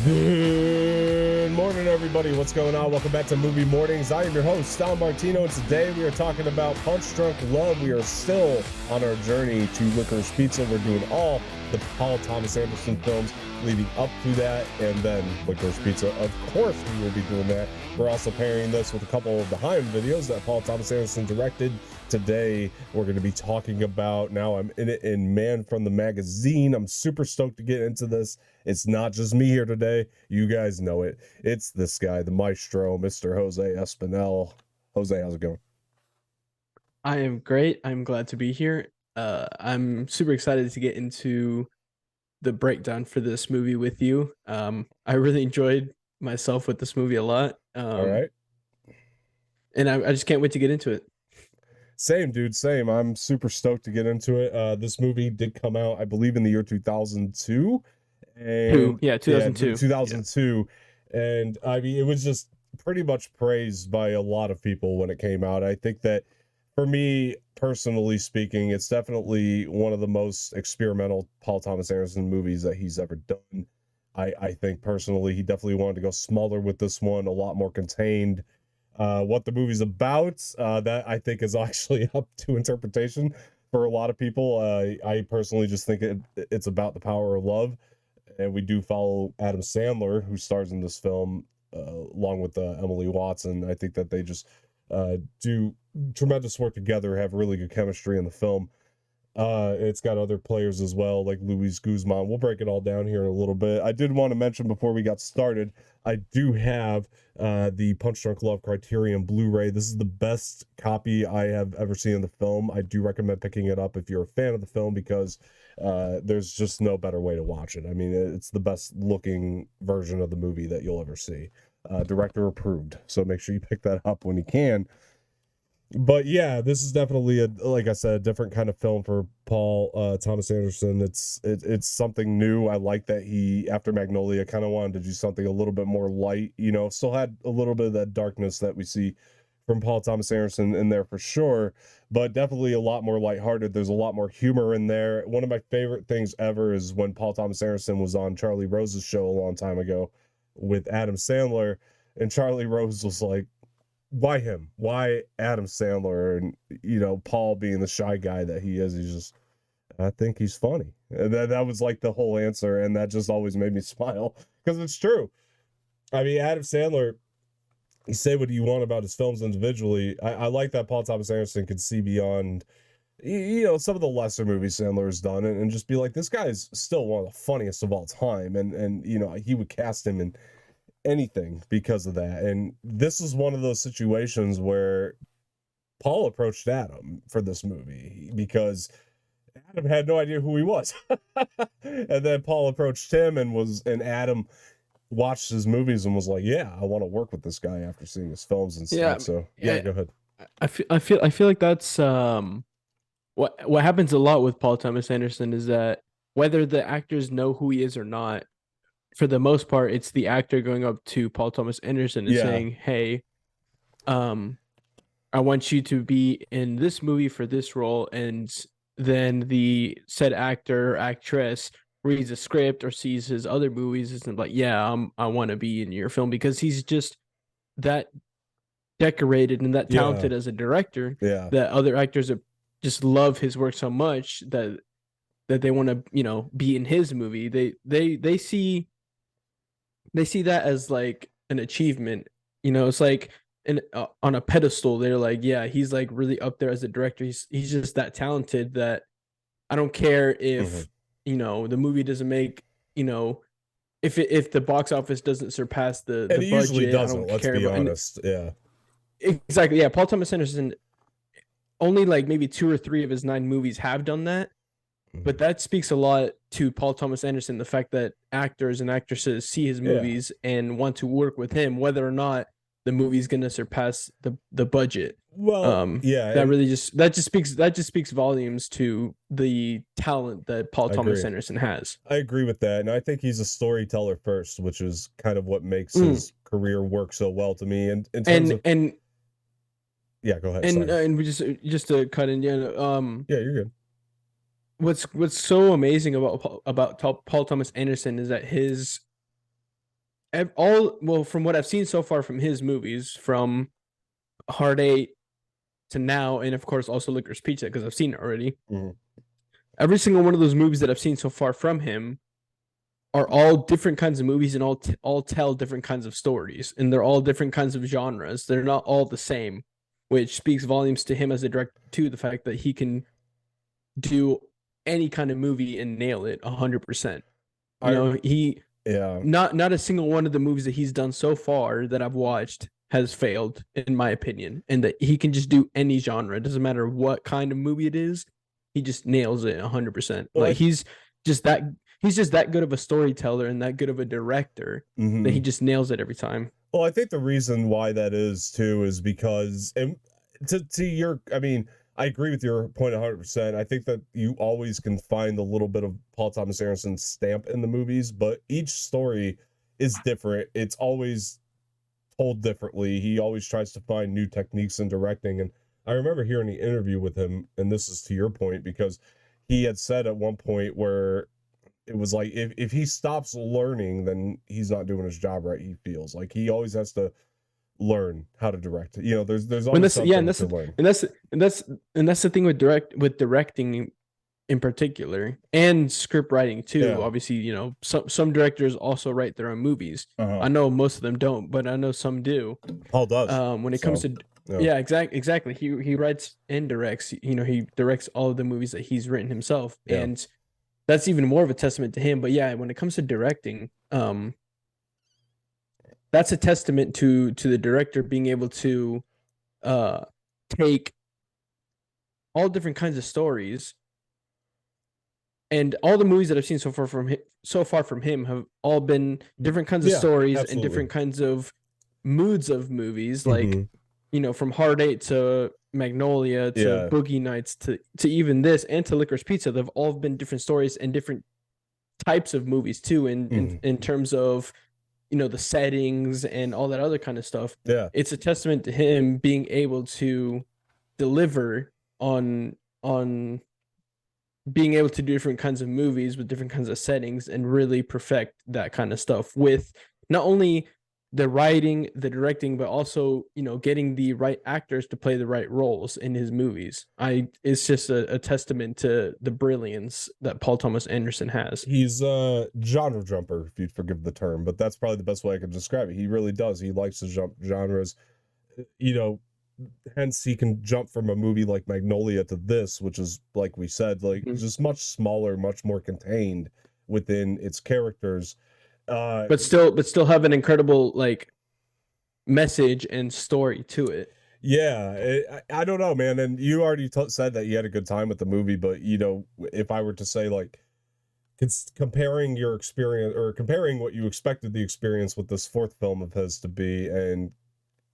Good morning, everybody. What's going on? Welcome back to Movie Mornings. I am your host, Martino, and today we are talking about Punch Drunk Love. We are still on our journey to Licorice Pizza. We're doing all the Paul Thomas Anderson films leading up to that, and then Licorice Pizza. Of course, we will be doing that. We're also pairing this with a couple of behind videos that Paul Thomas Anderson directed. Today, we're going to be talking about Now I'm in It in Man from the Magazine. I'm super stoked to get into this. It's not just me here today. You guys know it. It's this guy, the maestro, Mr. Jose Espinel. Jose, how's it going? I am great. I'm glad to be here. I'm super excited to get into the breakdown for this movie with you. I really enjoyed myself with this movie a lot. All right. And I just can't wait to get into it. Same, dude. Same. I'm super stoked to get into it. This movie did come out, I believe, in the year 2002. And Yeah, 2002. 2002. And I mean, it was just pretty much praised by a lot of people when it came out. I think that for me, personally speaking, it's definitely one of the most experimental Paul Thomas Anderson movies that he's ever done. I think personally, he definitely wanted to go smaller with this one, a lot more contained. What the movie's about, that I think is actually up to interpretation for a lot of people. I personally just think it's about the power of love. And we do follow Adam Sandler, who stars in this film, along with Emily Watson. I think that they just do tremendous work together, have really good chemistry in the film. It's got other players as well, like Luis Guzman. We'll break it all down here in a little bit. I did want to mention before we got started, I do have the Punch Drunk Love Criterion Blu-ray. This is the best copy I have ever seen in the film. I do recommend picking it up if you're a fan of the film because there's just no better way to watch it. I mean, it's the best looking version of the movie that you'll ever see. Director approved, so make sure you pick that up when you can. But yeah, this is definitely like I said, a different kind of film for Paul Thomas Anderson. It's something new. I like that he, after Magnolia, kind of wanted to do something a little bit more light. You know, still had a little bit of that darkness that we see from Paul Thomas Anderson in there for sure, but definitely a lot more lighthearted. There's a lot more humor in there. One of my favorite things ever is when Paul Thomas Anderson was on Charlie Rose's show a long time ago with Adam Sandler, and Charlie Rose was like, why him? Why Adam Sandler? And Paul being the shy guy that he is, he's just, I think he's funny. And that was like the whole answer, and that just always made me smile because it's true. I mean, Adam Sandler, you say what you want about his films individually. I like that Paul Thomas Anderson could see beyond some of the lesser movies Sandler has done, and just be like, this guy is still one of the funniest of all time. And he would cast him in anything because of that. And this is one of those situations where Paul approached Adam for this movie because Adam had no idea who he was. And then Paul approached him and Adam watched his movies and was like, yeah, I want to work with this guy after seeing his films and stuff. Yeah, So yeah, go ahead. I feel like that's what happens a lot with Paul Thomas Anderson is that whether the actors know who he is or not, for the most part, it's the actor going up to Paul Thomas Anderson and saying, "Hey, um, I want you to be in this movie for this role," and then the said actor or actress reads a script or sees his other movies and like, "Yeah, I want to be in your film," because he's just that decorated and that talented as a director that other actors just love his work so much that they want to be in his movie. They see that as like an achievement. It's like on a pedestal. They're like, yeah, he's like really up there as a director. He's just that talented that I don't care if the movie doesn't make if the box office doesn't surpass the budget. Usually doesn't. I don't let's care be about. honest. Yeah, exactly. Yeah, Paul Thomas Anderson, only like maybe 2 or 3 of his 9 movies have done that. But that speaks a lot to Paul Thomas Anderson, the fact that actors and actresses see his movies and want to work with him, whether or not the movie's going to surpass the budget. Well, yeah, that just speaks volumes to the talent that Paul Thomas Anderson has. I agree with that, and I think he's a storyteller first, which is kind of what makes his career work so well to me. And in terms of yeah, go ahead. And we just to cut in, yeah, you're good. What's so amazing about Paul Thomas Anderson is that his all well from what I've seen so far from his movies, from Hard Eight to now, and of course also Licorice Pizza because I've seen it already. Mhm. Every single one of those movies that I've seen so far from him are all different kinds of movies and all tell different kinds of stories, and they're all different kinds of genres. They're not all the same, which speaks volumes to him as a director too. The fact that he can do any kind of movie and nail it 100%. You I know, he yeah. not a single one of the movies that he's done so far that I've watched has failed, in my opinion, and that he can just do any genre. It doesn't matter what kind of movie it is. He just nails it 100%. Well, Like just that he's just that good of a storyteller and that good of a director that he mhm. just nails it every time. Well, I think the reason why that is too is because, and to your, I mean, I agree with your point 100%. I think that you always can find a little bit of Paul Thomas Anderson's stamp in the movies, but each story is different. It's always told differently. He always tries to find new techniques in directing. And I remember hearing the interview with him, and this is to your point, because he had said at one point where it was like if he stops learning, then he's not doing his job right. He feels like he always has to learn how to direct. You know, there's When always that's yeah, something to learn. and that's and that's and that's the thing with directing in particular and script writing too. Yeah. Obviously, you know, some directors also write their own movies. Uh-huh. I know most of them don't, but I know some do. Paul does. When it comes So to yeah. yeah, exactly. He writes and directs. You know, he directs all of the movies that he's written himself, Yeah. and that's even more of a testament to him. But yeah, when it comes to directing, that's a testament to the director being able to uh take all different kinds of stories, and all the movies that I've seen so far from him have all been different kinds of Yeah, stories and absolutely. different kinds of moods of movies, like, Hmm. you know, from Hard Eight to Magnolia to Yeah. Boogie Nights to even this and to Licorice Pizza. They've all been different stories and different types of movies too, Hmm. in terms of, you know, the settings and all that other kind of stuff. Yeah. It's a testament to him being able to deliver on being able to do different kinds of movies with different kinds of settings and really perfect that kind of stuff with not only the writing, the directing, but also, you know, getting the right actors to play the right roles in his movies. It's just a testament to the brilliance that Paul Thomas Anderson has. He's a genre jumper, if you'd forgive the term, but that's probably the best way I could describe it. He really does. He likes to jump genres. You know, hence he can jump from a movie like Magnolia to this, which is, like we said, like Mhm. just much smaller, much more contained within its characters. Uh But still have an incredible like message and story to it. yeah, I don't know, man. And you already said that you had a good time with the movie, but you know, if I were to say like comparing your experience or comparing what you expected the experience with this fourth film of his to be and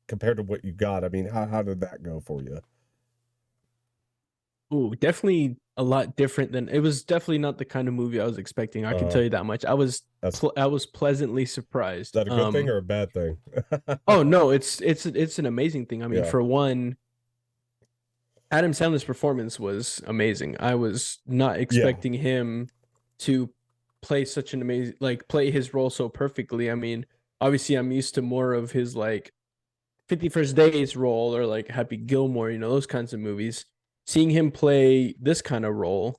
compared to what you got, I mean, how did that go for you? Ooh, definitely a lot different than it was. Definitely not the kind of movie I was expecting. I can Uh tell you that much. that's I was pleasantly Is surprised. that a good thing or a bad thing? Oh no, it's an amazing thing. I mean, Yeah. for one, Adam Sandler's performance was amazing. I was not Yeah. expecting him to play such an amazing like play his role so perfectly. I mean, obviously I'm used to more of his like 51st Days role or like Happy Gilmore, you know, those kinds of movies. Seeing him play this kind of role,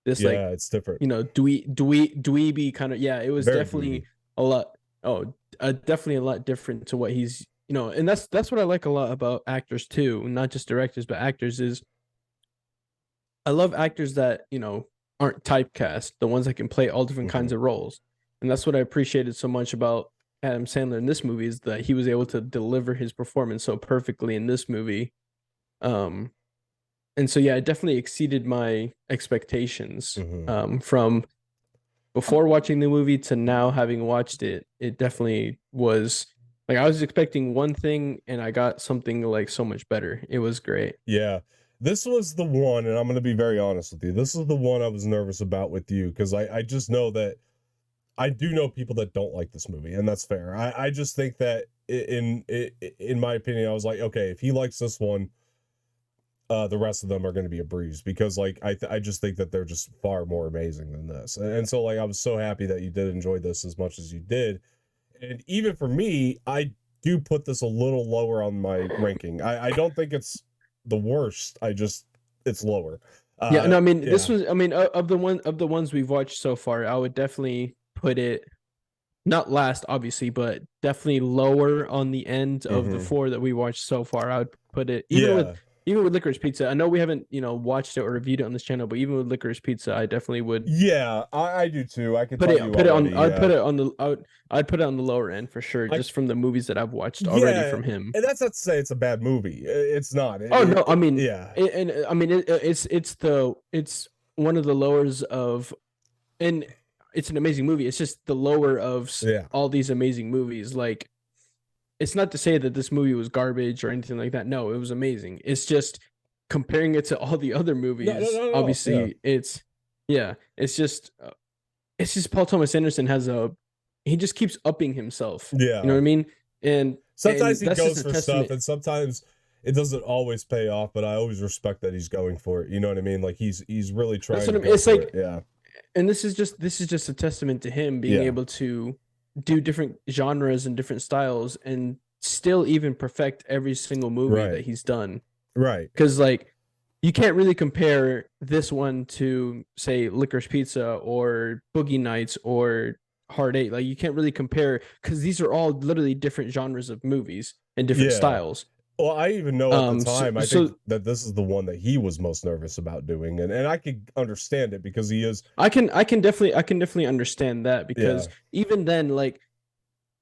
this like, Yeah, it's different. you know, dweeby kind of, yeah, it was Very definitely dweeby. a lot. Oh, definitely a lot different to what he's, you know, and that's what I like a lot about actors too, not just directors but actors is I love actors that, you know, aren't typecast, the ones that can play all different kinds Mhm. of roles. And that's what I appreciated so much about Adam Sandler in this movie is that he was able to deliver his performance so perfectly in this movie. Um, and so yeah, it definitely exceeded my expectations. Mhm. From before watching the movie to now having watched it, it definitely was like I was expecting one thing and I got something like so much better. It was great. Yeah. This was the one, and I'm going to be very honest with you. This is the one I was nervous about with you because I just know that I do know people that don't like this movie, and that's fair. I just think that in my opinion, I was like, okay, if he likes this one, the rest of them are going to be a breeze because like I just think that they're just far more amazing than this, and so like I was so happy that you did enjoy this as much as you did, And even for me, I do put this a little lower on my ranking. I don't think it's the worst. It's lower. Yeah, no, I mean this Yeah. was. I mean, of the ones we've watched so far, I would definitely put it not last, obviously, but definitely lower on the end of the Hmm. four that we watched so far. I would put it Yeah. even with Licorice Pizza. I know we haven't watched it or reviewed it on this channel, but even with Licorice Pizza, I definitely would Yeah, I do too. I can tell you already. I'd put Yeah. it on the I'd put it on the lower end for sure, I just from the movies that I've watched already yeah, from him. and that's not to say it's a bad movie. It's not. Oh no, I mean, Yeah. and I mean it's one of the lowers of, and it's an amazing movie. It's just the lower of Yeah. all these amazing movies. Like, it's not to say that this movie was garbage or anything like that. No, it was amazing. It's just comparing it to all the other No, no, movies. no, no. Yeah. Obviously, yeah, it's just Paul Thomas Anderson he just keeps upping himself. You know Yeah. what I mean? And Sometimes he that's just goes a for stuff, testament. and sometimes it doesn't always pay off, but I always respect that he's going for it. You know what I mean? Like he's really That's trying what to I mean. go It's for it. like, Yeah. and this is just a testament to him being Yeah. able to do different genres and different styles and still even perfect every single movie that Right. he's done. Right. Because like, you can't really compare this one to say Licorice Pizza or Boogie Nights or Hard Eight. Like, you can't really compare because these are all literally different genres of movies and different Yeah. styles. Well, I even know at the So, time, I think so that this is the one that he was most nervous about doing, and I could understand it because he is. I can definitely understand that because Yeah. even then, like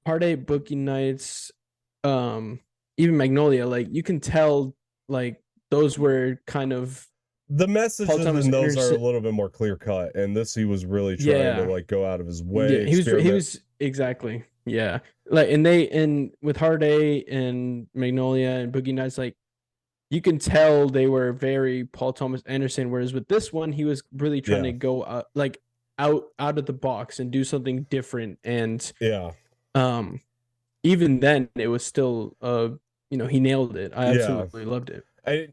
Hard Eight, Boogie Nights, um, even Magnolia, like you can tell, like those were kind of The Paul messages Thomas in those are a Anderson. little bit more clear cut, and this he was really trying to Yeah, like go out of his yeah, way, he experiment. was exactly, yeah. Like, and with Hard Eight and Magnolia and Boogie Nights, like you can tell they were very Paul Thomas Anderson. Whereas with this one, he was really trying Yeah. to go out of the box and do something different. And Yeah. um, even then, it was still he nailed it. I Yeah. absolutely loved it.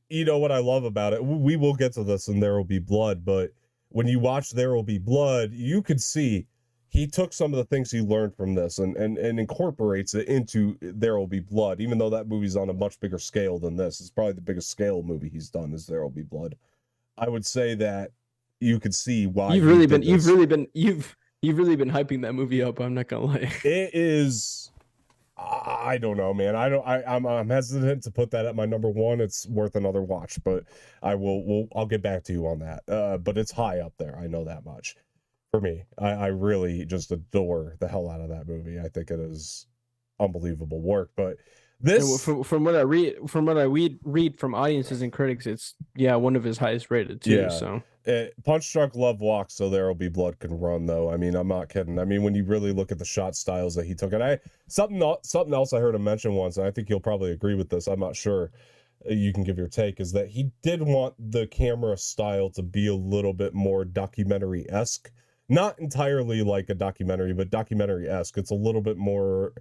You know what I love about it? We will get to this, and There Will Be Blood. But when you watch There Will Be Blood, you could see he took some of the things he learned from this and incorporates it into There Will Be Blood. Even though that movie's on a much bigger scale than this, it's probably the biggest scale movie he's done. Is There Will Be Blood? I would say that you could see why he did this. You've really been hyping that movie up. I'm not gonna lie. It is. I don't know, man. I don't. I'm hesitant to put that at my number one. It's worth another watch, but I will. I'll get back to you on that. But it's high up there. I know that much. For me, I really just adore the hell out of that movie. I think it is unbelievable work. But And this, from what I read from audiences and critics, it's one of his highest rated too. yeah, So Punch Drunk Love Walk, So There Will Be Blood can run though. I mean, I'm not kidding. I mean, when you really look at the shot styles that he took, and something else I heard him mention once, and I think he'll probably agree with this. I'm not sure. You can give your take. Is that he did want the camera style to be a little bit more documentary esque, not entirely like a documentary, but documentary esque. It's a little bit more.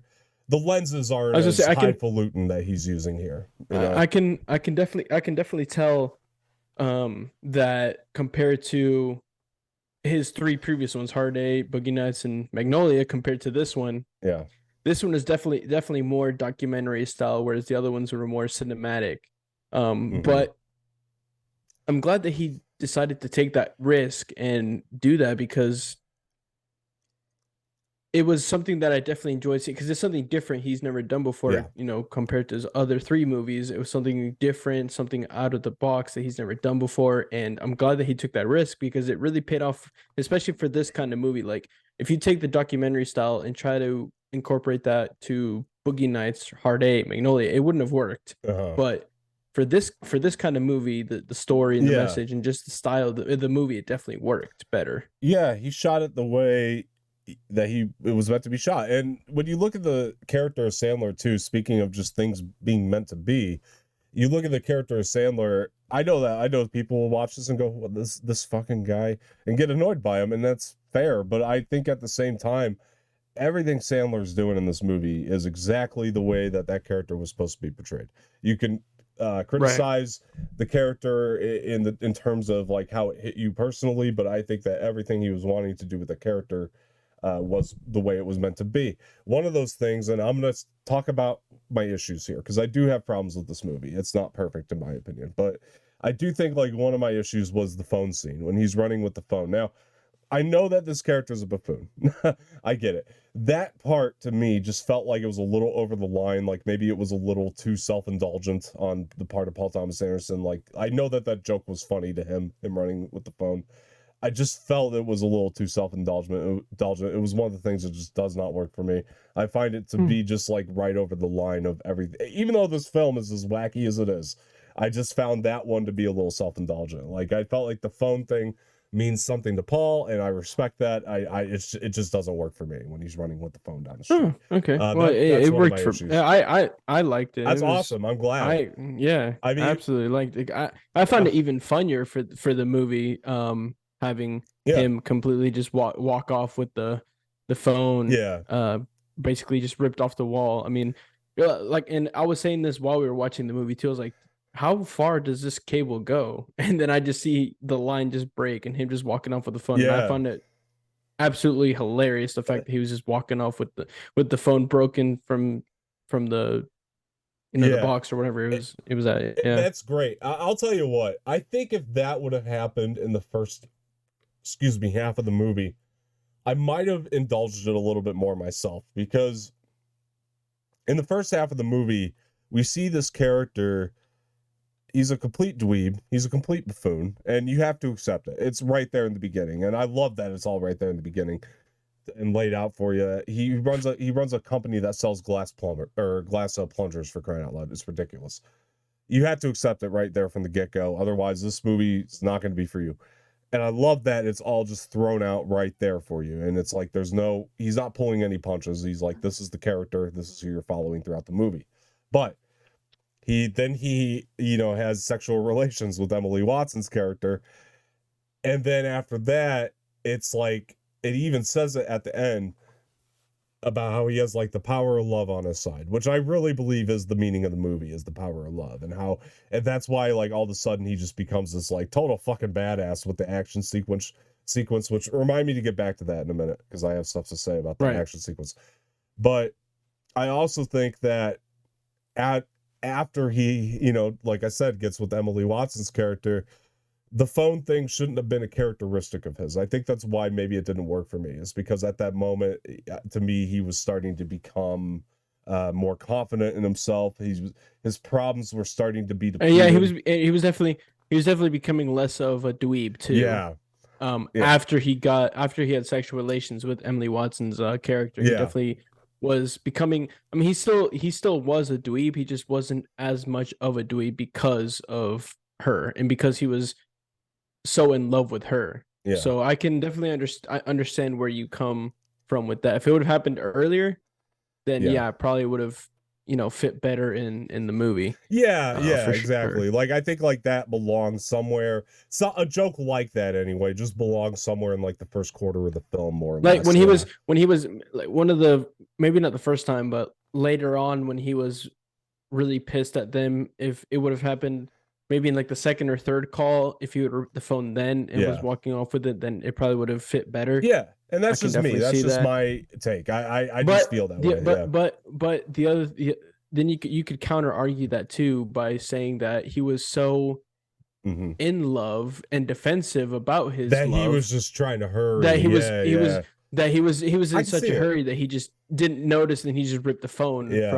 The lenses I aren't was gonna as say highfalutin that he's using here. You know. I can definitely tell that compared to his three previous ones, Hard Eight, Boogie Nights, and Magnolia, compared to Yeah. this one is definitely more documentary style, whereas the other ones were more cinematic. Hmm. But I'm glad that he decided to take that risk and do that because it was something that I definitely enjoyed seeing because it's something different he's never done before, Yeah. compared to his other three movies. It was something different, something out of the box that he's never done before. And I'm glad that he took that risk because it really paid off, especially for this kind of movie. Like, if you take the documentary style and try to incorporate that to Boogie Nights, Hard Eight, Magnolia, it wouldn't have worked. Uh-huh. But for this kind of movie, the story and the Yeah. message and just the style of the movie, it definitely worked better. Yeah, he shot it the way that it was meant to be shot. And when you look at the character of Sandler too, speaking of just things being meant to be, you look at the character of Sandler. I know people will watch this and go, "Well, this fucking guy," and get annoyed by him, and that's fair. But I think at the same time, everything Sandler's doing in this movie is exactly the way that character was supposed to be portrayed. You can Right. criticize the character in terms of like how it hit you personally, but I think that everything he was wanting to do with the character was the way it was meant to be. One of those things, and I'm going to talk about my issues here because I do have problems with this movie. It's not perfect in my opinion, but I do think like one of my issues was the phone scene when he's running with the phone. Now, I know that this character is a buffoon. I get it. That part to me just felt like it was a little over the line. Like maybe it was a little too self-indulgent on the part of Paul Thomas Anderson. Like I know that that joke was funny to him running with the phone. I just felt it was a little too self-indulgent. It was one of the things that just does not work for me. I find it to be just like right over the line of everything. Even though this film is as wacky as it is, I just found that one to be a little self-indulgent. Like I felt like the phone thing means something to Paul, and I respect that. It just doesn't work for me when he's running with the phone down the street. Oh, okay. Well, That's it one of worked my for issues. I liked it. That's It was awesome. I'm glad. yeah, I mean, absolutely liked it. I found it even funnier for the movie having yeah, him completely just walk off with the phone yeah, basically just ripped off the wall. I mean, like, and I was saying this while we were watching the movie too. I was like, how far does this cable go? And then I just see the line just break and him just walking off with the phone. And I yeah. found it absolutely hilarious the fact that he was just walking off with the phone broken from the the Yeah, box or whatever it was at. Yeah. that's great. I'll tell you what. I think if that would have happened in the first, excuse me, half of the movie, I might have indulged it a little bit more myself because in the first half of the movie, we see this character. He's a complete dweeb. He's a complete buffoon, and you have to accept it. It's right there in the beginning, and I love that it's all right there in the beginning and laid out for you. He runs a company that sells glass plungers for crying out loud. It's ridiculous. You have to accept it right there from the get go. Otherwise, this movie is not going to be for you. And I love that it's all just thrown out right there for you. And it's like he's not pulling any punches. He's like, this is the character. This is who you're following throughout the movie. But he has sexual relations with Emily Watson's character. And then after that, it's like it even says it at the end about how he has like the power of love on his side, which I really believe is the meaning of the movie, is the power of love, and that's why like all of a sudden he just becomes this like total fucking badass with the action sequence, which remind me to get back to that in a minute because I have stuff to say about the Right. action sequence. But I also think that after he, like I said, gets with Emily Watson's character, the phone thing shouldn't have been a characteristic of his. I think that's why maybe it didn't work for me. Is because at that moment, to me, he was starting to become more confident in himself. His problems were starting to be Yeah, depleted. he was definitely becoming less of a dweeb too. Yeah, yeah, After he had sexual relations with Emily Watson's character, he yeah, definitely was becoming. I mean, he still was a dweeb. He just wasn't as much of a dweeb because of her and because he was so in love with her. yeah. So I can definitely understand where you come from with that. If it would have happened earlier, then Yeah. yeah, it probably would have fit better in the movie. Yeah, yeah, For sure. exactly. Like I think like that belongs somewhere. So a joke like that anyway just belongs somewhere in like the first quarter of the film, more or Like less. Yeah. when he was like one of the, maybe not the first time, but later on when he was really pissed at them, if it would have happened maybe in like the second or third call, if he would have the phone then and was Yeah. walking off with it, then it probably would have fit better. Yeah. And I that's can just me. definitely That's see just that. my take. I just But feel that the way. Yeah. but the other then you could counter argue that too by saying that he was so Hmm. in love and defensive about his That he was love just trying to hurry. that Yeah, yeah. he was I in can see such a it. hurry that he just didn't notice and he just ripped the phone Yeah.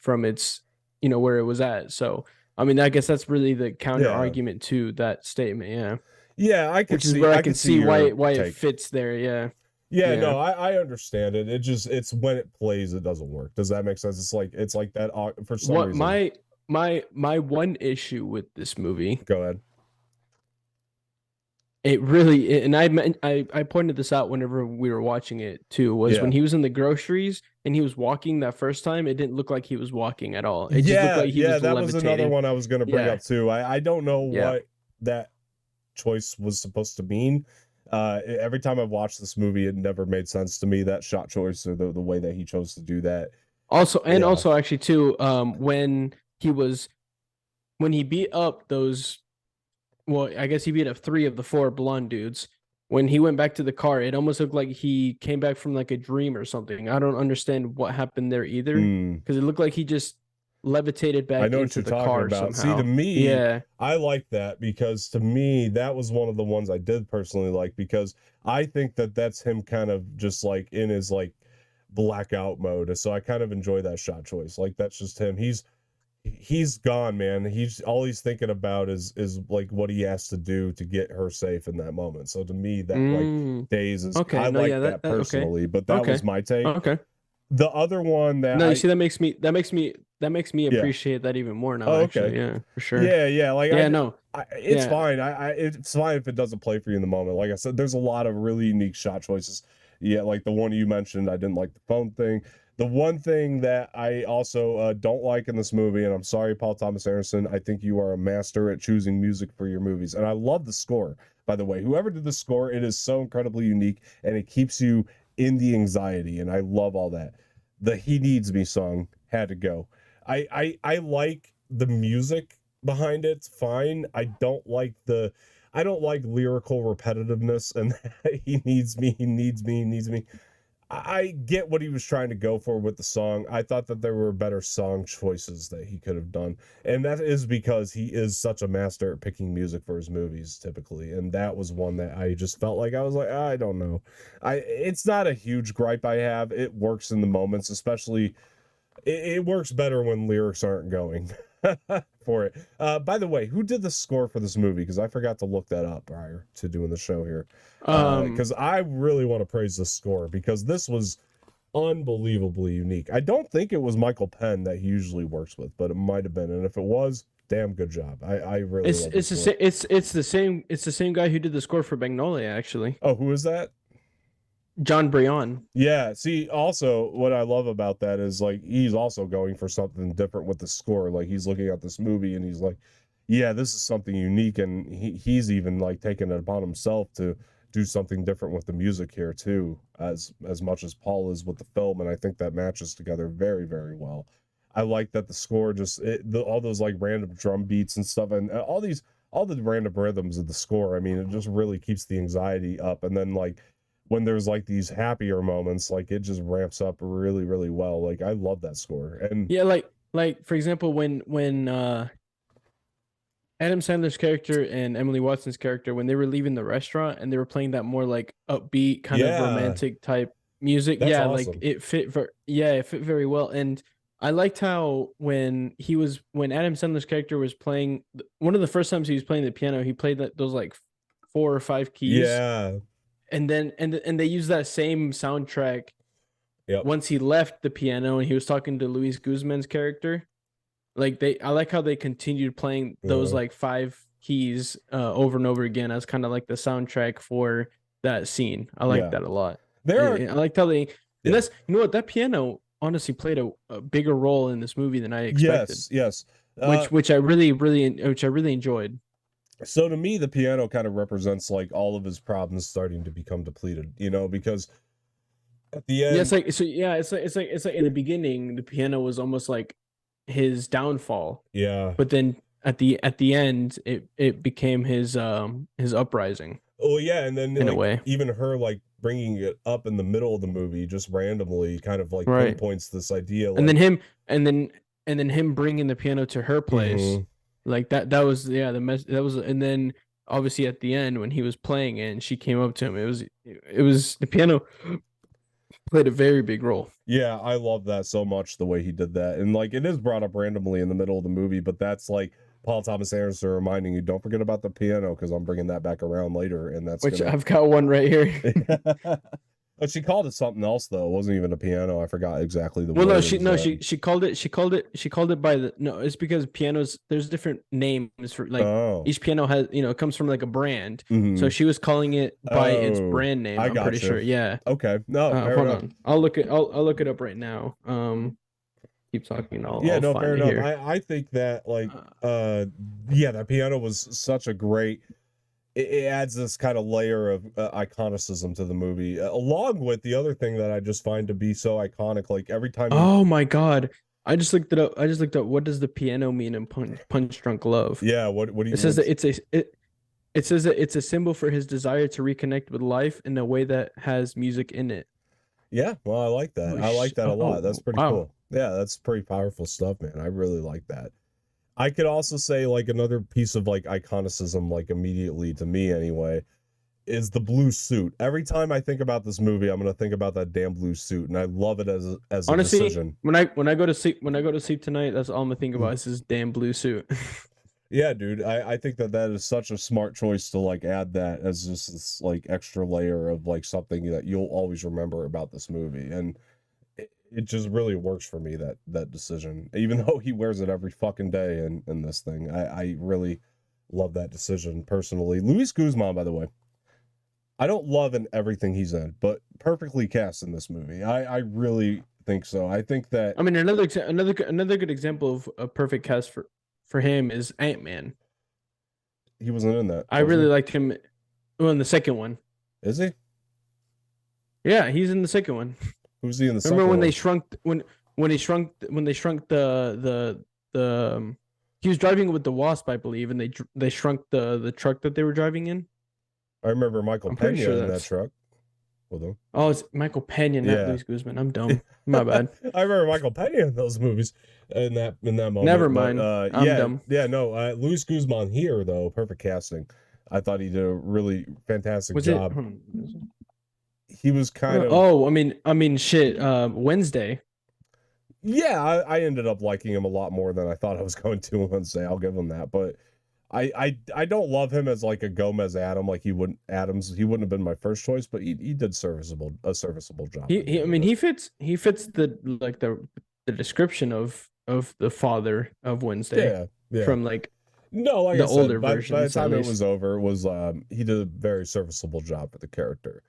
from its where it was at. So I mean, I guess that's really the counter Yeah. argument to that statement, yeah. Yeah, Which is where I I can could see see your why it take. fits there, yeah. Yeah, Yeah. no, I understand it. It's when it plays it doesn't work. Does that make sense? It's like that for some What reason. my one issue with this movie, Go ahead. it really, and I pointed this out whenever we were watching it too, was Yeah. when he was in the groceries and he was walking that first time, it didn't look like he was walking at all. It just looked Yeah, like he yeah, was that was another levitating. one I was going to bring Yeah. up too. I don't know Yeah. what that choice was supposed to mean. Every time I've watched this movie, it never made sense to me, that shot choice or the way that he chose to do that. Yeah. Also actually too, when he beat up those, well, I guess he beat up three of the four blonde dudes. when he went back to the car, it almost looked like he came back from like a dream or something. I don't understand what happened there either, Mm. because it looked like he just levitated I back know what into you're the talking car about. See, to somehow. me, Yeah. I like that because to me, that was one of the ones I did personally like because I think that that's him kind of just like in his like blackout mode. So I kind of enjoy that shot choice. Like that's just him. He's gone, man. He's all he's thinking about is like what he has to do to get her safe in that moment. So to me, that like Mm. days is Okay. I No. like Yeah. that Okay. personally, but that was Okay. my take. Okay. The other one that No, you I see, that makes me yeah. appreciate that even more now. Oh, okay. Actually, yeah, for sure. Yeah, like Yeah. No. it's Yeah. fine. It's fine if it doesn't play for you in the moment. Like I said, there's a lot of really unique shot choices. Yeah, like the one you mentioned, I didn't like the phone thing. The one thing that I also don't like in this movie, and I'm sorry, Paul Thomas Anderson, I think you are a master at choosing music for your movies, and I love the score. By the way, whoever did the score, it is so incredibly unique, and it keeps you in the anxiety, and I love all that. The "He Needs Me" song had to go. I like the music behind it, fine. I don't like lyrical repetitiveness and he needs me, he needs me, he needs me. I get what he was trying to go for with the song. I thought that there were better song choices that he could have done. And that is because he is such a master at picking music for his movies typically. And that was one that I just felt like I was like, I don't know. It's not a huge gripe I have. It works in the moments, especially it works better when lyrics aren't going for it. By the way, who did the score for this movie? Because I forgot to look that up prior to doing the show here. Um. Because I really want to praise this score because this was unbelievably unique. I don't think it was Michael Penn that he usually works with, but it might have been. And if it was, damn good job. I really It's love the it's the score. same. It's the same guy who did the score for Magnolia, actually. Oh, who is that? John Brion. Yeah, see, also what I love about that is like he's also going for something different with the score. Like he's looking at this movie and he's like, yeah, this is something unique, and he's even like taking it upon himself to do something different with the music here too, as much as Paul is with the film, and I think that matches together very, very well. I like that the score just all those like random drum beats and stuff, and all the random rhythms of the score. I mean, it just really keeps the anxiety up, and then like when there's like these happier moments, like it just ramps up really, really well. Like I love that score. And Yeah, like for example, when Adam Sandler's character and Emily Watson's character, when they were leaving the restaurant and they were playing that more like upbeat kind of yeah, romantic type music, that's yeah, like awesome. it fit very well. And I liked how when Adam Sandler's character was playing one of the first times he was playing the piano, he played those like 4 or 5 keys, Yeah. and they used that same soundtrack Yep. once he left the piano and he was talking to Luis Guzman's character. Like I like how they continued playing those Uh, like 5 keys over and over again as kind of like the soundtrack for that scene. I like yeah. that a lot. There are I like how they, and yeah. that's, that piano honestly played a bigger role in this movie than I expected, Yes, yes. Uh which I really enjoyed. so to me the piano kind of represents like all of his problems starting to become depleted, because at the Yeah, end, it's like in the beginning the piano was almost like his downfall, yeah. but then at the end it became his uprising Oh yeah, and then in a like way. even her like bringing it up in the middle of the movie just randomly kind of like Right. pinpoints this idea And then like him and then and then him bringing the piano to her place, mhm. like that was, yeah, that was. And then obviously at the end when he was playing it and she came up to him, it was the piano played a very big role. Yeah, I love that so much the way he did that. And like it is brought up randomly in the middle of the movie, but that's like Paul Thomas Anderson reminding you, don't forget about the piano because I'm bringing that back around later, and that's Which gonna. I've got one right here. But she called it something else though. It wasn't even a piano. I forgot exactly the Well, no, word it she was no, at. she called it by the no. It's because pianos, there's different names for, like, Oh, each piano has, it comes from like a brand. So hmm, she was calling it by its oh, brand name. I I'm pretty sure. gotcha. Yeah. Okay, no, fair Hold enough. on. I'll look it up right now. Keep talking. Yeah, I'll no, fair find it enough. here. I think that like Uh, yeah, that piano was such a great it adds this kind of layer of iconicism to the movie, along with the other thing that I just find to be so iconic. Like every time he, oh my God. I just looked it up. What does the piano mean in Punch Drunk Love? yeah, It says what's that it says that it's a symbol for his desire to reconnect with life in a way that has music in it. Yeah, well, I like that. Holy I like that a lot. That's oh, pretty wow. cool. Yeah, that's pretty powerful stuff, man. I really like that. I could also say like another piece of like iconicism, like immediately to me anyway, is the blue suit. Every time I think about this movie, I'm gonna think about that damn blue suit, and I love it as a Honestly, decision. when I go to sleep tonight, that's all I'm gonna think about is this damn blue suit. Yeah, dude, I think that that is such a smart choice to like add that as just this like extra layer of like something that you'll always remember about this movie, and it just really works for me that decision. Even though he wears it every fucking day in this thing, I really love that decision personally. Luis Guzman, by the way, I don't love in everything he's in, but perfectly cast in this movie. I really think so. I think that I mean, another good example of a perfect cast for him is Ant-Man. he wasn't in that, I was really he? liked him. Well, in the second one. Is he? Yeah, he's in the second one. Who's he in the Remember second when they one? shrunk when they shrunk the he was driving with the Wasp, I believe, and they shrunk the truck that they were driving in. I remember Michael I'm pretty Pena sure in that that's truck. Hold on. oh, it's Michael Pena, not Yeah. Luis Guzman. I'm dumb. My bad. I remember Michael Pena in those movies in that Never moment. But mind. I'm yeah, dumb. yeah, no, Luis Guzman here though, perfect casting. I thought he did a really fantastic Was it? job. He was kind of Oh, shit. Wednesday. yeah, I ended up liking him a lot more than I thought I was going to on Wednesday. I'll give him that. But I don't love him as like a Gomez Adam, like he wouldn't have been my first choice, but he did a serviceable job in He I there. mean But he fits the description of the father of Wednesday yeah, yeah. from like No, like I the older said, by the versions at time it was least. over, it was he did a very serviceable job for the character.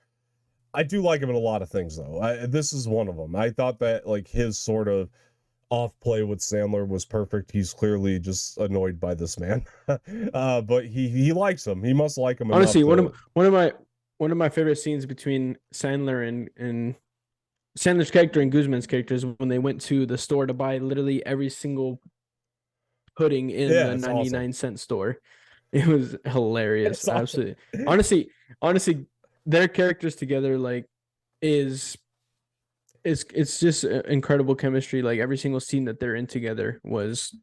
I do like him in a lot of things though. This is one of them. I thought that like his sort of off play with Sandler was perfect. He's clearly just annoyed by this man. But he likes him. He must like him enough Honestly, to one of my favorite scenes between Sandler and Sandler's character and Guzman's character is when they went to the store to buy literally every single pudding in yeah, the it's awesome. 99-cent store. It was hilarious. It's awesome. Absolutely. Honestly, their characters together like is it's just incredible chemistry. Like every single scene that they're in together was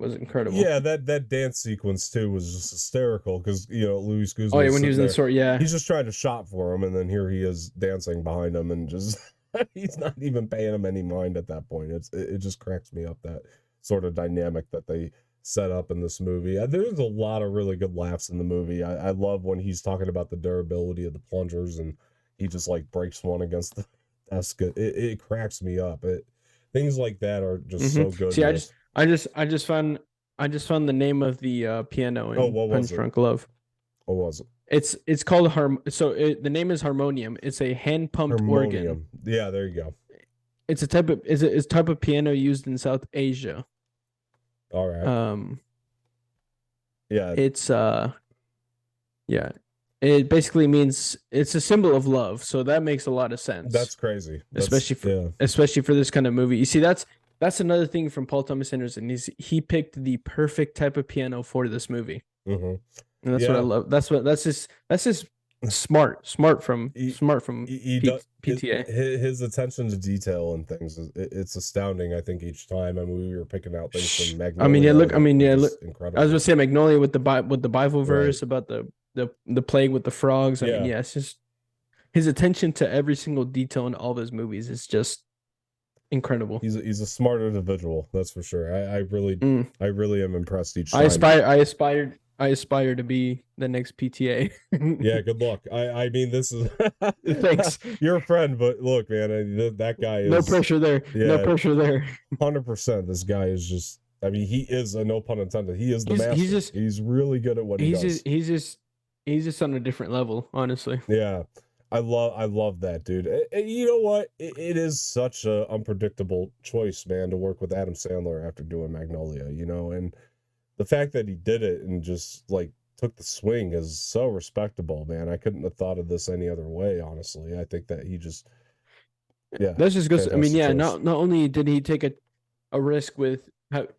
incredible. Yeah, that dance sequence too was just hysterical because Luis Oh yeah, Guzman's when he sitting was in the there, store, yeah. he's just trying to shop for him, and then here he is dancing behind him, and just he's not even paying him any mind at that point. It just cracks me up that sort of dynamic that they set up in this movie. There's a lot of really good laughs in the movie. I love when he's talking about the durability of the plungers, and he just like breaks one against the desk. It cracks me up. Things like that are just so good See, in this. I just found the name of the piano Oh, in what was Punch it? Drunk Love. What was it? It's called the name is harmonium. It's a hand pumped organ. Harmonium. Yeah, there you go. It's a type of piano used in South Asia. All right. Um, Yeah, it's yeah, it basically means it's a symbol of love. So that makes a lot of sense, that's crazy. Yeah. especially for this kind of movie. You see, that's another thing from Paul Thomas Anderson. He picked the perfect type of piano for this movie. Mm-hmm. And that's what I Yeah. love. That's just He, smart from he does PTA. his attention to detail and things. It's astounding. I think each time. I mean, we were picking out things from I mean, yeah, Magnolia look, I that mean, were yeah, look. just I was incredible. gonna say Magnolia with the Bible Right. verse about the plague with the frogs. I mean, Yeah. yeah, it's just his attention to every single detail in all of his movies is just incredible. He's a smart individual. That's for sure. Mm. I really am impressed each time. I aspire to be the next PTA. Yeah, good luck. I mean, this is Thanks. you're a friend, but look, man, that guy No is pressure there. No yeah, pressure there. 100%. This guy is just. I mean, he is no pun intended. He is the He's master. just He's really good at what he does. he's just on a different level, honestly. Yeah, I love that dude. And you know what? It is such a unpredictable choice, man, to work with Adam Sandler after doing Magnolia. And the fact that he did it and just like took the swing is so respectable, man. I couldn't have thought of this any other way, honestly. I think that he just yeah, That's just goes. I mean, fantastic yeah. choice. Not only did he take a risk with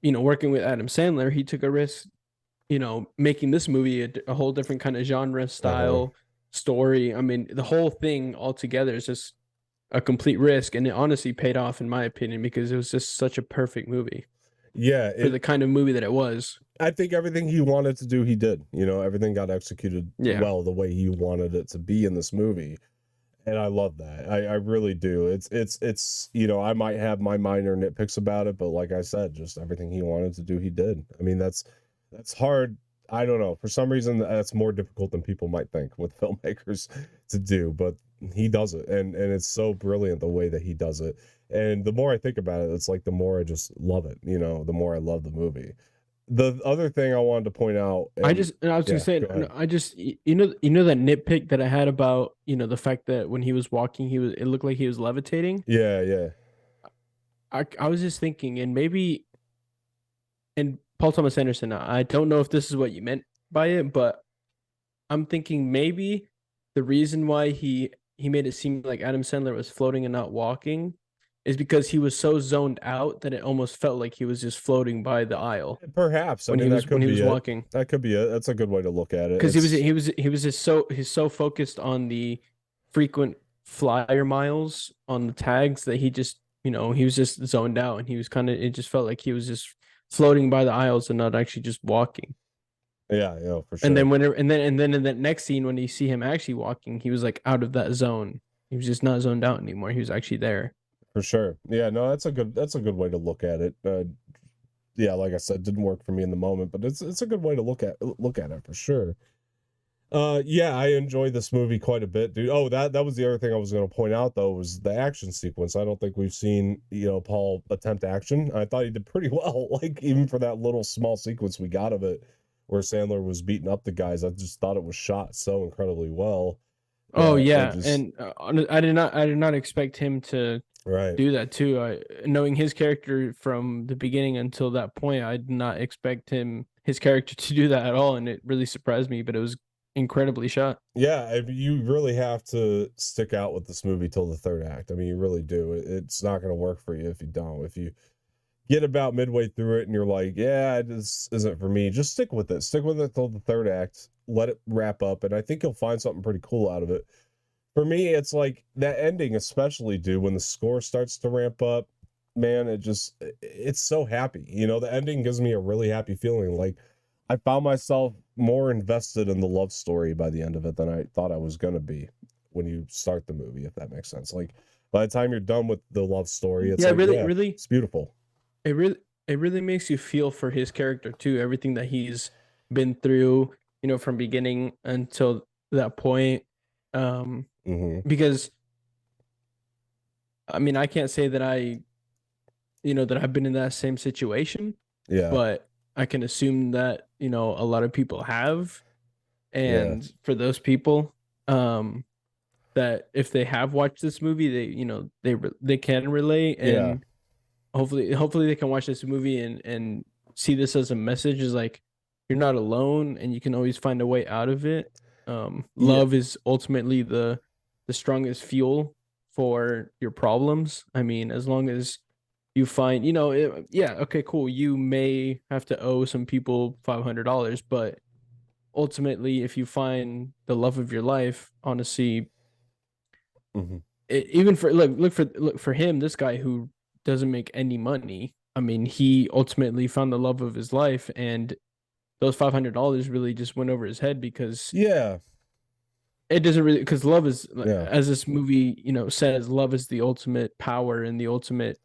working with Adam Sandler, he took a risk making this movie a whole different kind of genre, Uh-huh. style, story. I mean, the whole thing altogether is just a complete risk, and it honestly paid off in my opinion because it was just such a perfect movie Yeah, for the kind of movie that it was. I think everything he wanted to do, he did. Everything got executed Yeah. well the way he wanted it to be in this movie. And I love that. I really do. I might have my minor nitpicks about it, but like I said, just everything he wanted to do, he did. I mean, that's hard. I don't know. For some reason, that's more difficult than people might think with filmmakers to do, but he does it, and it's so brilliant the way that he does it. And the more I think about it, it's like the more I just love it. The more I love the movie. The other thing I wanted to point out, and I was gonna yeah, say, go ahead. you know that nitpick that I had about the fact that when he was walking, it looked like he was levitating. Yeah, yeah, I was just thinking, and Paul Thomas Anderson, I don't know if this is what you meant by it, but I'm thinking maybe the reason why he made it seem like Adam Sandler was floating and not walking is because he was so zoned out that it almost felt like he was just floating by the aisle perhaps. I when mean, that when could he be was it. walking. That could be it. That's a good way to look at it. Because It's he was just he's so focused on the frequent flyer miles on the tags that he was just zoned out, and he was kind of it just felt like he was just floating by the aisles and not actually just walking. yeah, for And sure. then in that next scene when you see him actually walking, he was like out of that zone. He was just not zoned out anymore. He was actually there. For sure. Yeah, no, that's a good way to look at it. Yeah, like I said, didn't work for me in the moment, but it's a good way to look at it for sure. Yeah, I enjoyed this movie quite a bit, dude. Oh, that was the other thing I was going to point out though was the action sequence. I don't think we've seen, Paul attempt action. I thought he did pretty well, like even for that little small sequence we got of it where Sandler was beating up the guys. I just thought it was shot so incredibly well Oh that it yeah, just and I did not expect him to right. do that too. Knowing his character from the beginning until that point, I did not expect his character to do that at all, and it really surprised me. But it was incredibly shot. Yeah, you really have to stick out with this movie till the third act. I mean, you really do. It's not going to work for you if you don't. If you get about midway through it and you're like, yeah, this isn't for me, just stick with it. Stick with it till the third act. Let it wrap up, and I think you'll find something pretty cool out of it. For me, it's like that ending, especially, dude, when the score starts to ramp up, man, it's so happy. The ending gives me a really happy feeling. Like I found myself more invested in the love story by the end of it than I thought I was gonna be when you start the movie, if that makes sense. Like by the time you're done with the love story, it's Yeah, like, really, yeah, really, it's beautiful. it really it really makes you feel for his character too. Everything that he's been through, from beginning until that point. Um, Hmm. because I mean, I can't say that that I've been in that same situation, Yeah, but I can assume that, a lot of people have. yeah, And for those people, um, that if they have watched this movie, they can relate, yeah, and hopefully they can watch this movie and see this as a message is like you're not alone and you can always find a way out of it. yeah, Love is ultimately the strongest fuel for your problems. I mean, as long as you find, yeah, okay, cool. You may have to owe some people $500, but ultimately, if you find the love of your life, honestly, hmm, even for look for him, this guy who doesn't make any money. I mean, he ultimately found the love of his life, and those $500 really just went over his head because yeah, it doesn't really because love is yeah. as this movie says, love is the ultimate power and the ultimate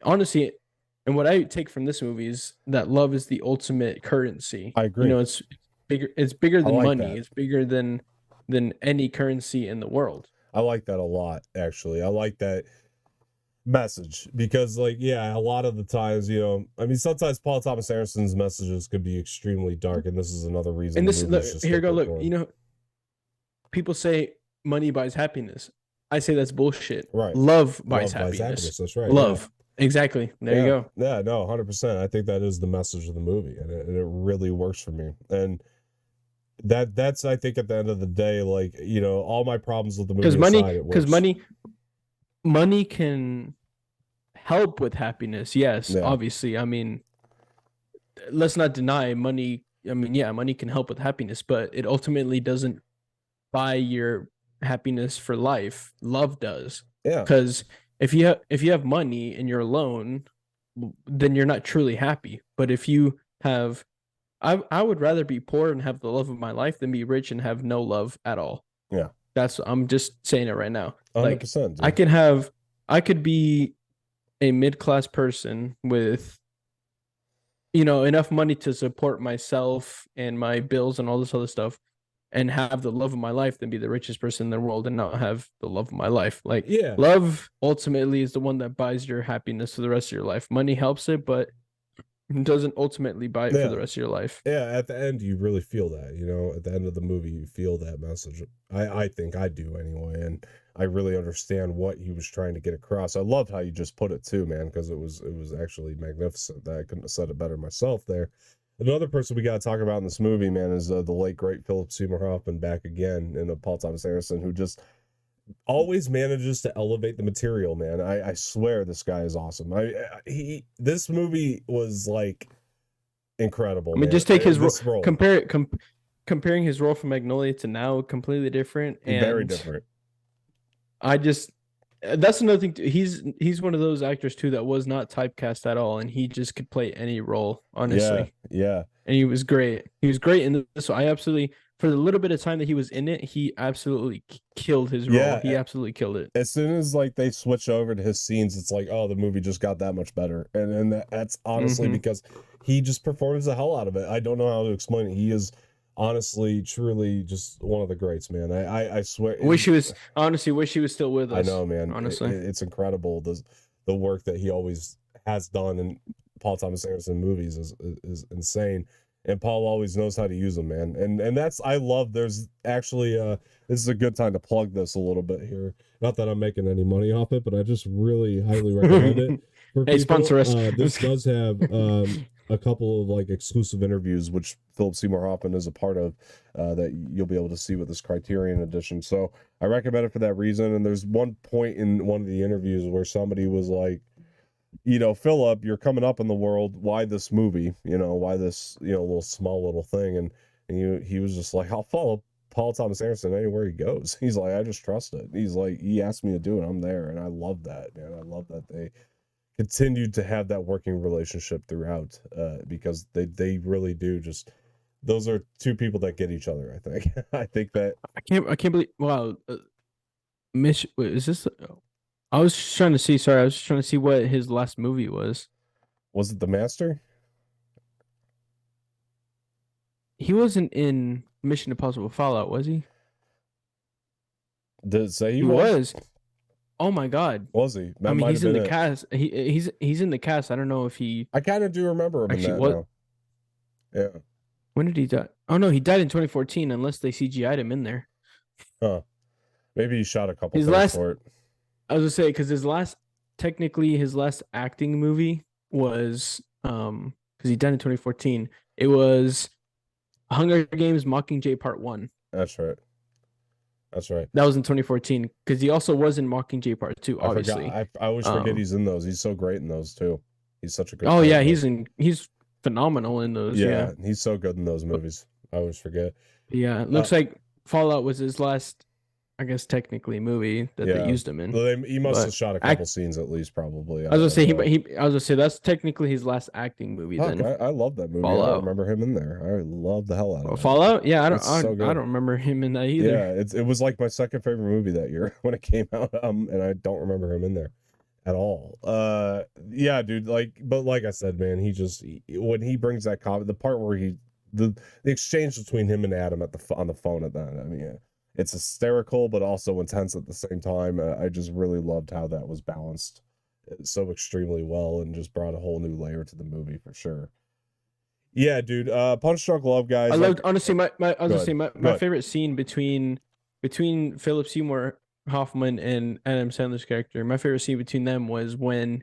honestly. And what I take from this movie is that love is the ultimate currency. I agree. It's bigger I than like money. that. It's bigger than any currency in the world. I like that a lot, actually. I like that message because, like, yeah, a lot of the times, I mean, sometimes Paul Thomas Anderson's messages could be extremely dark, and this is another reason And the this movies just here you hit go. different. Look, people say money buys happiness. I say that's bullshit. Right. Love buys Love buys happiness. happiness. That's right. Yeah. Love. Exactly. There you Yeah. go. Yeah. No, 100%. I think that is the message of the movie, and it really works for me. And that's, I think, at the end of the day, like, all my problems with the movie aside, it Because works. money can help with happiness. Yes, Yeah. obviously. I mean, let's not deny money. I mean, yeah, money can help with happiness, but it ultimately doesn't buy your happiness for life. Love does. Yeah. Because if you have money and you're alone, then you're not truly happy. But if you have I would rather be poor and have the love of my life than be rich and have no love at all. Yeah. I'm just saying it right now. Like 100%, I dude. could have I could be a mid-class person with enough money to support myself and my bills and all this other stuff and have the love of my life than be the richest person in the world and not have the love of my life. Like Yeah. love ultimately is the one that buys your happiness for the rest of your life. Money helps it, but it doesn't ultimately buy it for the Yeah. rest of your life. Yeah, at the end you really feel that, at the end of the movie you feel that message. I think I do anyway, and I really understand what he was trying to get across. I loved how you just put it too, man, because it was actually magnificent. That I couldn't have said it better myself there. Another person we got to talk about in this movie, man, is the late great Philip Seymour Hoffman back again, and Paul Thomas Anderson, who just always manages to elevate the material, man. I swear this guy is awesome. This movie was like incredible, I mean, man. just take his role, This role, comparing his role from Magnolia to now, completely different. very And different. I just that's another thing. He's one of those actors too that was not typecast at all, and he just could play any role, Yeah, honestly. yeah, And he was great. He was great in this. So I absolutely, for the little bit of time that he was in it, he absolutely killed his role. He yeah. absolutely killed it. As soon as like they switch over to his scenes, it's like, oh, the movie just got that much better, and that's honestly Mm-hmm. because he just performs the hell out of it. I don't know how to explain it. He is honestly, truly, just one of the greats, man. I swear. Wish he was still with I us. know, man. Honestly, It's incredible the work that he always has done in Paul Thomas Anderson movies is insane. And Paul always knows how to use them, man. And that's I love. There's actually this is a good time to plug this a little bit here. Not that I'm making any money off it, but I just really highly recommend it for hey, sponsor people. us. This does have a couple of like exclusive interviews, which Philip Seymour Hoffman is a part of, that you'll be able to see with this Criterion edition. So I recommend it for that reason. And there's one point in one of the interviews where somebody was like, Philip, you're coming up in the world. Why this movie? Why this, little small little thing? And he was just like, I'll follow Paul Thomas Anderson anywhere he goes. He's like, I just trust it. He's like, he asked me to do it. I'm there. And I love that, man. I love that they continued to have that working relationship throughout, because they really do just, those are two people that get each other, I think. I think that I can't believe. Wow, Mitch, wait, is this? I was just trying to see. Sorry, I was just trying to see what his last movie was. was it The Master? He wasn't in Mission Impossible Fallout, was he? Did it say he He was? was. Oh my god. Was he? I That mean, might have he's in been the it. cast. He's in the cast. I don't know if he I kind of do remember him in actually that what. now. Yeah. When did he die? Oh no, he died in 2014. Unless they CGI'd him in there. Huh. Maybe he shot a couple His things last. for it. I was gonna say because technically his last acting movie was because he died in 2014. It was Hunger Games: Mockingjay Part One. That's right. That's right. That was in 2014 because he also was in Mockingjay Part Two, I forgot. obviously. I always forget Um, he's in those. He's so great in those too. He's such a good oh part yeah, in those. he's phenomenal in those. Yeah, Yeah, he's so good in those movies. I always forget. yeah. It Uh, looks like Fallout was his last, I guess technically movie that they yeah. used him in. Well, he must have But shot a couple scenes at least, probably. I was gonna I say don't know. I was gonna say that's technically his last acting movie. Fuck, Then I love that movie. I don't Fallout. remember him in there. I love the hell out of Oh, that. Fallout? Yeah, It's so I good. don't remember him in that either. Yeah, it was like my second favorite movie that year when it came out. And I don't remember him in there at all. Yeah, dude. But like I said, man, when he brings that comment, the part where the exchange between him and Adam on the phone at that. I mean, yeah, it's hysterical, but also intense at the same time. I just really loved how that was balanced so extremely well, and just brought a whole new layer to the movie for sure. Yeah, dude. Punch Drunk Love, I guys. loved honestly I was Go gonna ahead. say Go my ahead. favorite scene between Philip Seymour Hoffman and Adam Sandler's character. My favorite scene between them was when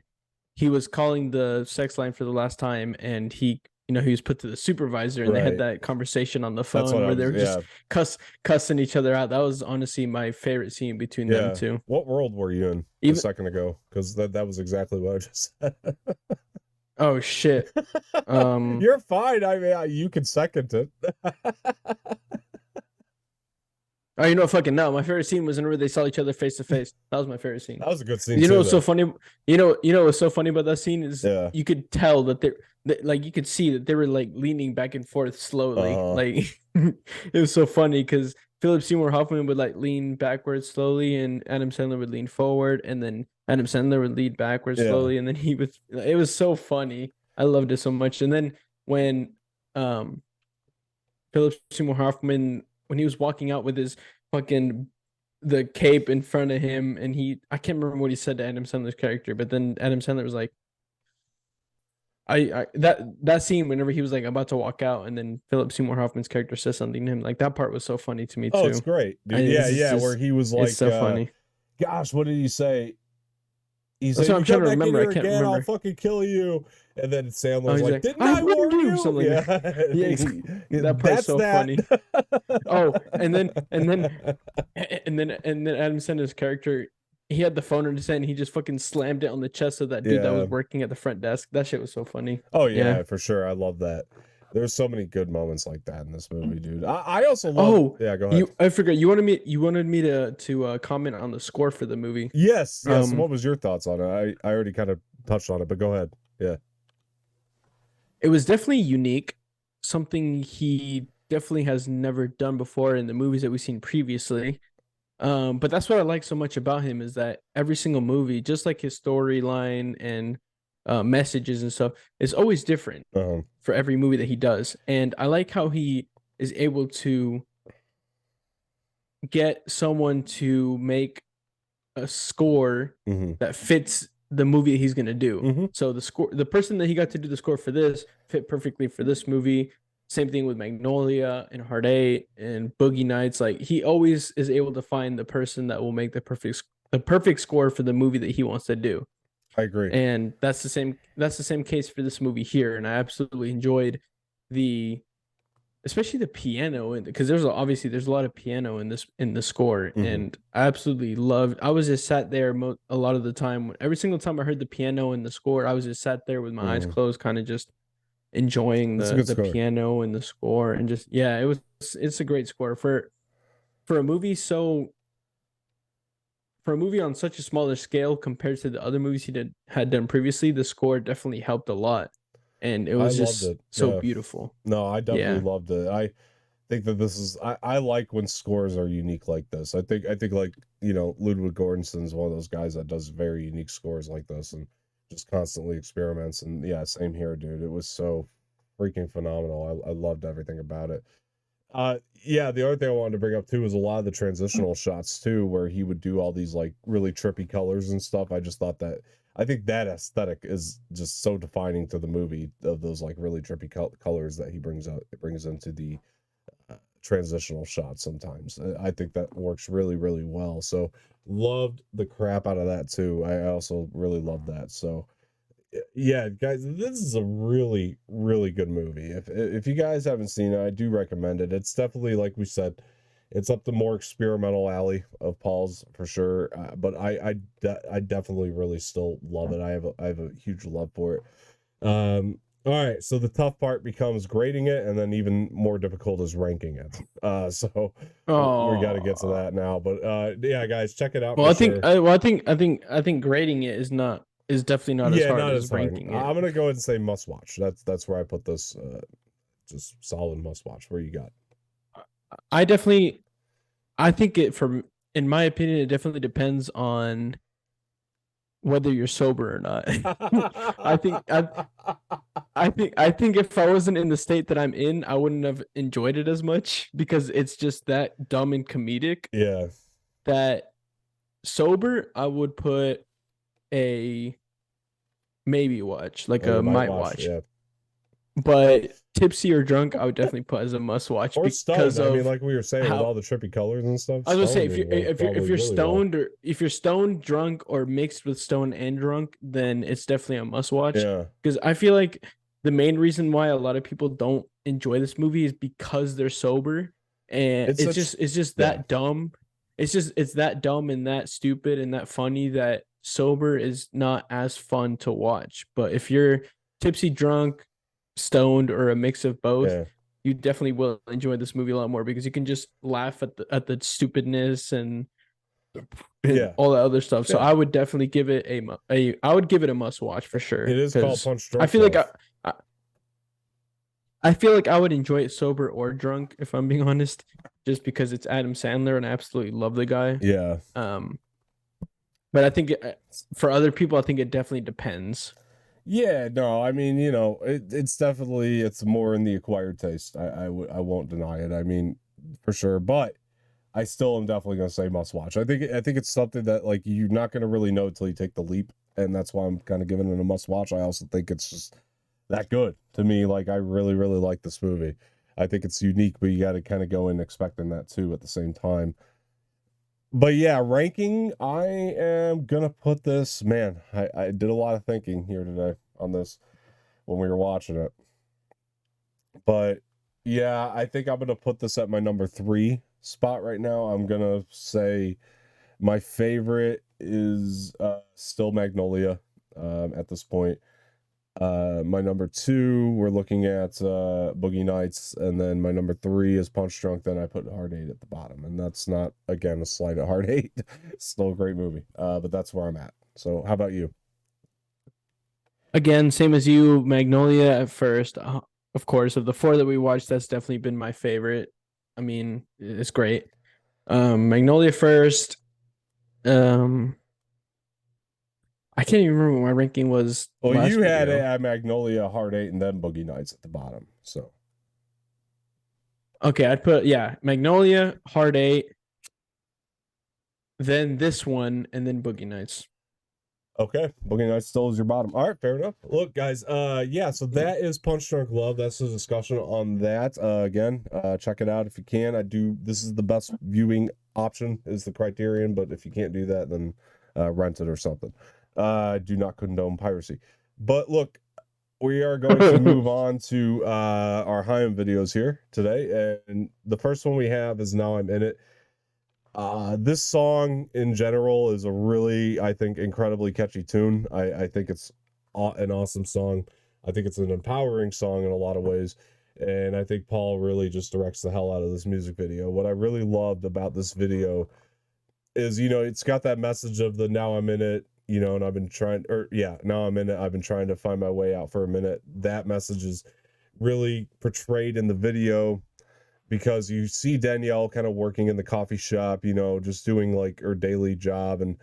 he was calling the sex line for the last time and he was put to the supervisor and they had Right. that conversation on the That's what phone I where they was. were just Yeah. cussing each other out. That was honestly my favorite scene between them Yeah. two. What world were you in a Even second ago? Because that was exactly what I just said. Oh shit. Um, You're fine. I mean, you can second it. oh, you know, fucking no. My favorite scene was whenever they saw each other face to face. That was my favorite scene. That was a good scene You know too, what's so though. funny? You know what's so funny about that scene is Yeah. you could tell that like you could see that they were like leaning back and forth slowly. Uh-huh. Like it was so funny because Philip Seymour Hoffman would like lean backwards slowly, and Adam Sandler would lean forward, and then Adam Sandler would lean backwards Yeah. slowly, and then he was. It was so funny. I loved it so much. And then when um Philip Seymour Hoffman when he was walking out with his fucking the cape in front of him, and I can't remember what he said to Adam Sandler's character, but then Adam Sandler was like, I that scene whenever he was like about to walk out, and then Philip Seymour Hoffman's character says something to him, like that part was so funny to me Oh, it's too. great, I dude. Yeah, it's yeah. Where just he was it's like, so funny. gosh, what did he say? He That's said, what "You I'm trying come to back in remember. I here can't again, I'll remember. fucking kill you." And then Oh, Sandler's he's like, like, "Didn't I I warned warn you, you?" something like Yeah, that. Yeah, that part's that's so that. funny. Oh, and then Adam Sandler's character, he had the phone in his hand. He just fucking slammed it on the chest of that dude that was Yeah. working at the front desk. That shit was so funny. Oh Yeah. yeah, for sure. I love that. There's so many good moments like that in this movie, dude. I also love. Oh, Yeah, go ahead. I forgot. You wanted me to comment on the score for the movie. Yes, yes. Um, What was your thoughts on it? I already kind of touched on it, but go ahead. Yeah. it was definitely unique, something he definitely has never done before in the movies that we've seen previously. But that's what I like so much about him is that every single movie, just like his storyline and messages and stuff, is always different Um. for every movie that he does. And I like how he is able to get someone to make a score Mm-hmm. that fits the movie that he's gonna do. Mm-hmm. So the person that he got to do the score for this fit perfectly for this movie. Same thing with Magnolia and Hard Eight and Boogie Nights. Like he always is able to find the person that will make the perfect score for the movie that he wants to do. I agree. And that's the same case for this movie here. And I absolutely enjoyed the especially the piano because obviously there's a lot of piano in the score, Mm-hmm. and I absolutely loved. I was just sat there a lot of the time. Every single time I heard the piano in the score, I was just sat there with my eyes Mm-hmm. closed, kind of just enjoying It's a the good the score. piano and the score, and just yeah, it's a great score for a movie for a movie on such a smaller scale compared to the other movies had done previously. The score definitely helped a lot, and it I was loved just it. so Yeah. beautiful. No, I definitely Yeah. loved it. I think that this is I like when scores are unique like this. I think like, Ludwig Göransson's one of those guys that does very unique scores like this and just constantly experiments. And yeah, same here, dude. It was so freaking phenomenal. I loved everything about it. Yeah, the other thing I wanted to bring up too was a lot of the transitional shots too, where he would do all these like really trippy colors and stuff. I just thought that I think that aesthetic is just so defining to the movie of those like really trippy colors that he brings into the transitional shots sometimes. I think that works really, really well. So loved the crap out of that too. I also really love that. So yeah, guys, this is a really, really good movie. If you guys haven't seen it, I do recommend it. It's definitely like we said, it's up the more experimental alley of Paul's for sure. But I definitely really still love it. I have a huge love for it. All right, so the tough part becomes grading it, and then even more difficult is ranking it. So we got to get to Oh. that now. But yeah, guys, check it out Well, for sure. I think grading it is definitely not as Yeah, hard not as as hard. ranking it. I'm gonna go ahead and say must watch. That's where I put this. Just solid must watch. Where you got? I definitely, I think in my opinion, it definitely depends on whether you're sober or not. I think I think if I wasn't in the state that I'm in, I wouldn't have enjoyed it as much because it's just that dumb and comedic Yeah, that sober I would put a maybe watch, like oh, you a might might watch. watch. Yeah, But tipsy or drunk, I would definitely put as a must watch or because stoned. I mean, of like we were saying, with how all the trippy colors and stuff, I was gonna say stoned would work if probably you're really well. stoned or if you're stoned, drunk, or mixed with stoned and drunk, then it's definitely a must watch. Yeah, Because I feel like the main reason why a lot of people don't enjoy this movie is because they're sober, and it's such. it's just Yeah, that dumb. It's that dumb and that stupid and that funny that sober is not as fun to watch. But if you're tipsy, drunk, stoned, or a mix of both, Yeah. you definitely will enjoy this movie a lot more because you can just laugh at the stupidness and Yeah. all that other stuff. So Yeah. I would definitely give it I would give it a must watch for It sure is called because Punch I Drunk feel like Love. I I feel like I would enjoy it sober or drunk if I'm being honest, just because it's Adam Sandler and I absolutely love the guy. Yeah. Um, but I think for other people, I think it definitely depends. Yeah, no, I mean, it's definitely it's more in the acquired taste. I won't deny it. I mean, for sure, but I still am definitely gonna say must watch. I think it's something that like you're not gonna really know until you take the leap, and that's why I'm kind of giving it a must watch. I also think it's just that good to me. Like I really really like this movie. I think it's unique, but you got to kind of go in expecting that too at the same time. But yeah, ranking, I am gonna put this. Man, I did a lot of thinking here today on this when we were watching it. But yeah, I think I'm gonna put this at my number three spot right now. I'm gonna say my favorite is still Magnolia at this point. My number two, we're looking at Boogie Nights, and then my number three is Punch Drunk. Then I put Hard Eight at the bottom, and that's not again a slight at Hard Eight. Still a great movie, but that's where I'm at. So, how about you? Again, same as you, Magnolia at first. Of course, of the four that we watched, that's definitely been my favorite. I mean, it's great. Magnolia first. Um, I can't even remember what my ranking was Well, last you had it video. at Magnolia, Hard Eight, and then Boogie Nights at the bottom. So, Okay, I'd put Magnolia, Hard Eight, then this one, and then Boogie Nights. okay, Boogie Nights still is your bottom. All right, fair enough. Look, guys, yeah, so that is Punch Drunk Love. That's the discussion on that. Again, check it out if you can. This is the best viewing option is the criterion, but if you can't do that, then rent it or something. Do not condone piracy. But look, we are going to move on to our Haim videos here today, and the first one we have is Now I'm in It. This song in general is a really, I think, incredibly catchy tune. I think it's an awesome song. I think it's an empowering song in a lot of ways. And I think Paul really just directs the hell out of this music video. What I really loved about this video is, it's got that message of the now I'm in it, and I've been trying, or yeah, now I'm in it. I've been trying to find my way out for a minute. That message is really portrayed in the video because you see Danielle kind of working in the coffee shop, just doing like her daily job. And,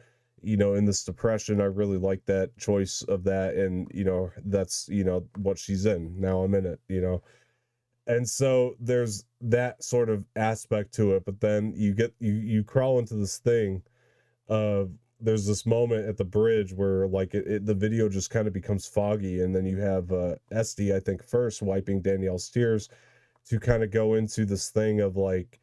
in this depression, I really like that choice of that. And, that's, what she's in. Now I'm in it. And so there's that sort of aspect to it. But then you crawl into this thing of, there's this moment at the bridge where like the video just kind of becomes foggy. And then you have Esty, I think, first wiping Danielle's tears to kind of go into this thing of like,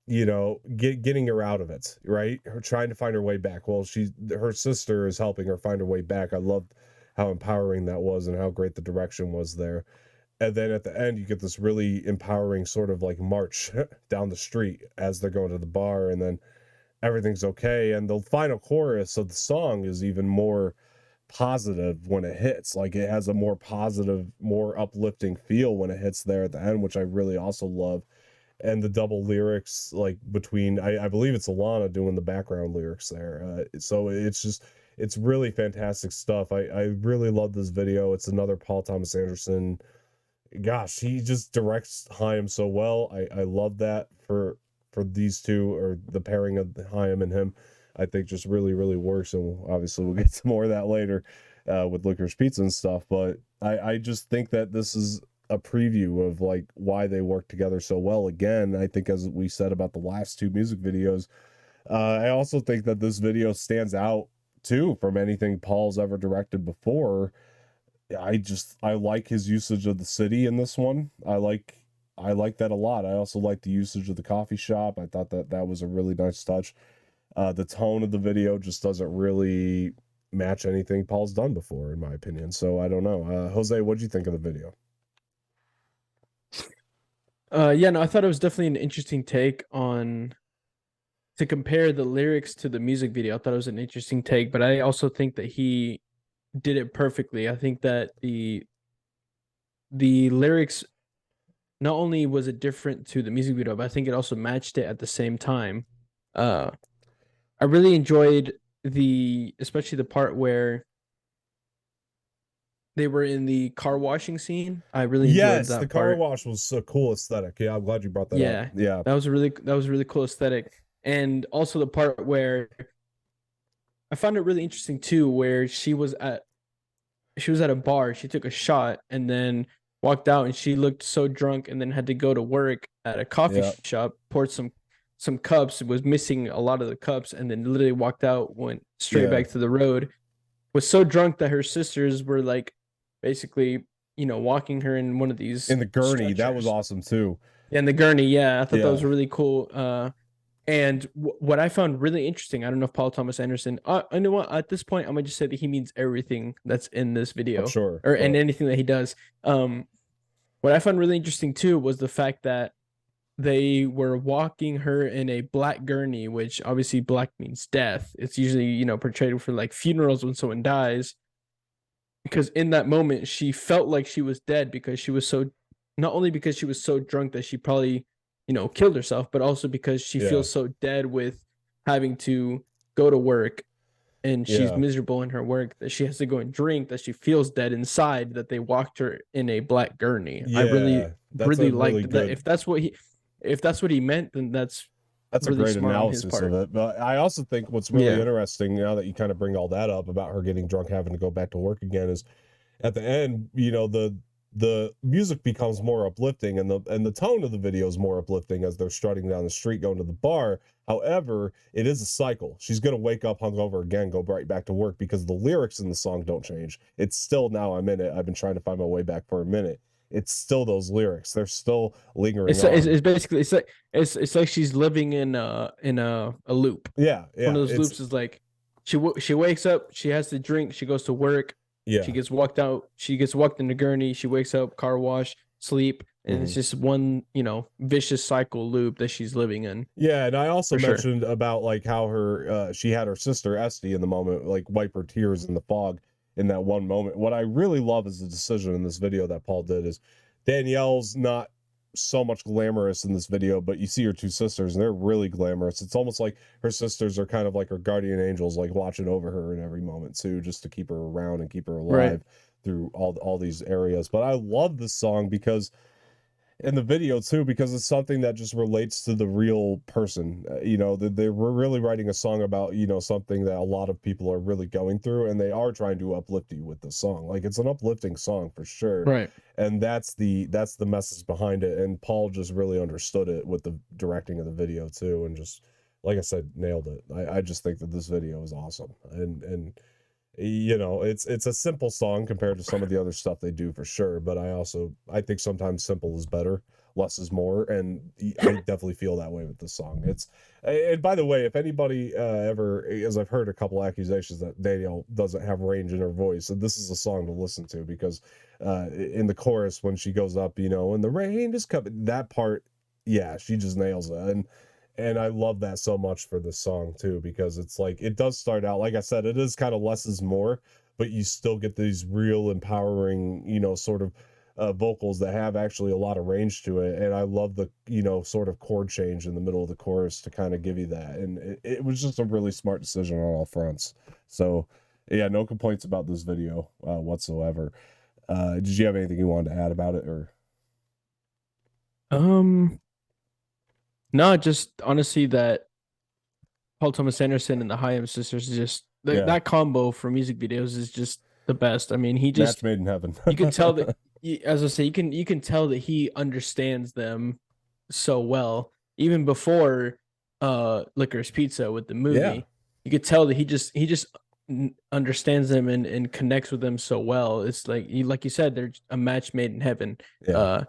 getting her out of it, right? Her trying to find her way back. Well, her sister is helping her find her way back. I loved how empowering that was and how great the direction was there. And then at the end, you get this really empowering sort of like march down the street as they're going to the bar, and then everything's okay. And the final chorus of the song is even more positive when it hits. Like it has a more positive, more uplifting feel when it hits there at the end, which I really also love. And the double lyrics, like between, I believe it's Alana doing the background lyrics there. So it's really fantastic stuff. I really love this video. It's another Paul Thomas Anderson. Gosh, he just directs Chaim so well. I love that for these two, or the pairing of Chaim and him. I think just really really works, and obviously we'll get to more of that later with Licorice Pizza and stuff. But I just think that this is a preview of like why they work together so well. Again, I think as we said about the last two music videos, I also think that this video stands out too from anything Paul's ever directed before. I like his usage of the city in this one. I like that a lot. I also like the usage of the coffee shop. I thought that that was a really nice touch. The tone of the video just doesn't really match anything Paul's done before, in my opinion. So I don't know. Jose, what'd you think of the video? Yeah, no, I thought it was definitely an interesting take on to compare the lyrics to the music video. I thought it was an interesting take, but I also think that he did it perfectly. I think that the lyrics, not only was it different to the music video, but I think it also matched it at the same time. Uh, I really enjoyed especially the part where they were in the car washing scene. I really enjoyed Yes, the that car part. wash was a cool aesthetic. Yeah, I'm glad you brought that up. Yeah, Yeah, that was a really cool aesthetic. And also the part where I found it really interesting too, where she was at a bar, she took a shot and then walked out and she looked so drunk and then had to go to work at a coffee yeah, shop, poured some cups, was missing a lot of the cups, and then literally walked out, went straight yeah. back to the road. Was so drunk that her sisters were like basically, walking her in one of these In the gurney, that was stretchers. awesome too. Yeah, in the gurney, yeah, I thought that was Yeah, really cool. And what I found really interesting, I don't know if Paul Thomas Anderson, I know what, at this point, I'm gonna just say that he means everything that's in this I'm video sure. or and But anything that he does. Um, what I found really interesting too was the fact that they were walking her in a black gurney, which obviously black means death. It's usually, portrayed for like funerals when someone dies. Because in that moment, she felt like she was dead because she was so, not only because she was so drunk that she probably, killed herself, but also because she yeah, feels so dead with having to go to work and she's yeah, miserable in her work that she has to go and drink, that she feels dead inside, that they walked her in a black gurney. I really, yeah. That's a really really liked that. good. If that's what he meant, then that's That's a really great smart on his analysis of part. it. But I also think what's really Yeah. interesting now that you kind of bring all that up about her getting drunk, having to go back to work again, is at the end, the music becomes more uplifting and the tone of the video is more uplifting as they're strutting down the street going to the bar. However, it is a cycle. She's gonna wake up hungover again, go right back to work because the lyrics in the song don't change. It's still now I'm in it. I've been trying to find my way back for a minute. It's still those lyrics. They're still lingering on. It's basically it's like she's living in a loop. Yeah, One yeah. of those It's loops is like she wakes up, she has to drink, she goes to work, she yeah. gets walked out, she gets walked in the gurney, she wakes up, car wash, sleep, and it's Mhm. just one, vicious cycle loop that she's living in Yeah, and I also for sure. mentioned about like how her she had her sister Esty in the moment like wipe her tears in the fog in that one moment. What I really love is the decision in this video that Paul did is Danielle's not so much glamorous in this video, but you see her two sisters and they're really glamorous. It's almost like her sisters are kind of like her guardian angels, like watching over her in every moment too, just to keep her around and keep her Right. alive through all these areas. But I love this song because in the video too because it's something that just relates to the real person. They were really writing a song about something that a lot of people are really going through, and they are trying to uplift you with the song. Like it's an uplifting song for sure, Right. and that's the message behind it. And Paul just really understood it with the directing of the video too, and just like I said, nailed it. I just think that this video is awesome, and it's a simple song compared to some of the other stuff they do for sure, but I think sometimes simple is better, less is more, and I definitely feel that way with this song. And by the way, if anybody ever, as I've heard a couple accusations that Danielle doesn't have range in her voice, and this is a song to listen to because in the chorus when she goes up, and the rain is coming, that part, yeah, she just nails it. And I love that so much for this song too, because it's like it does start out, like I said, it is kind of less is more, but you still get these real empowering, sort of vocals that have actually a lot of range to it. And I love the, sort of chord change in the middle of the chorus to kind of give you that. And it was just a really smart decision on all fronts. So yeah, no complaints about this video whatsoever. Did you have anything you wanted to add about it or? Um, no, just honestly that Paul Thomas Anderson and the Hyam sisters is just Yeah, that combo for music videos is just the best. I mean, he match just made in heaven. you can tell that as I say, you can tell that he understands them so well. Even before Licorice Pizza with the Yeah, movie, you could tell that he just understands them and connects with them so well. It's like you said, they're a match made in heaven. yeah, Uh,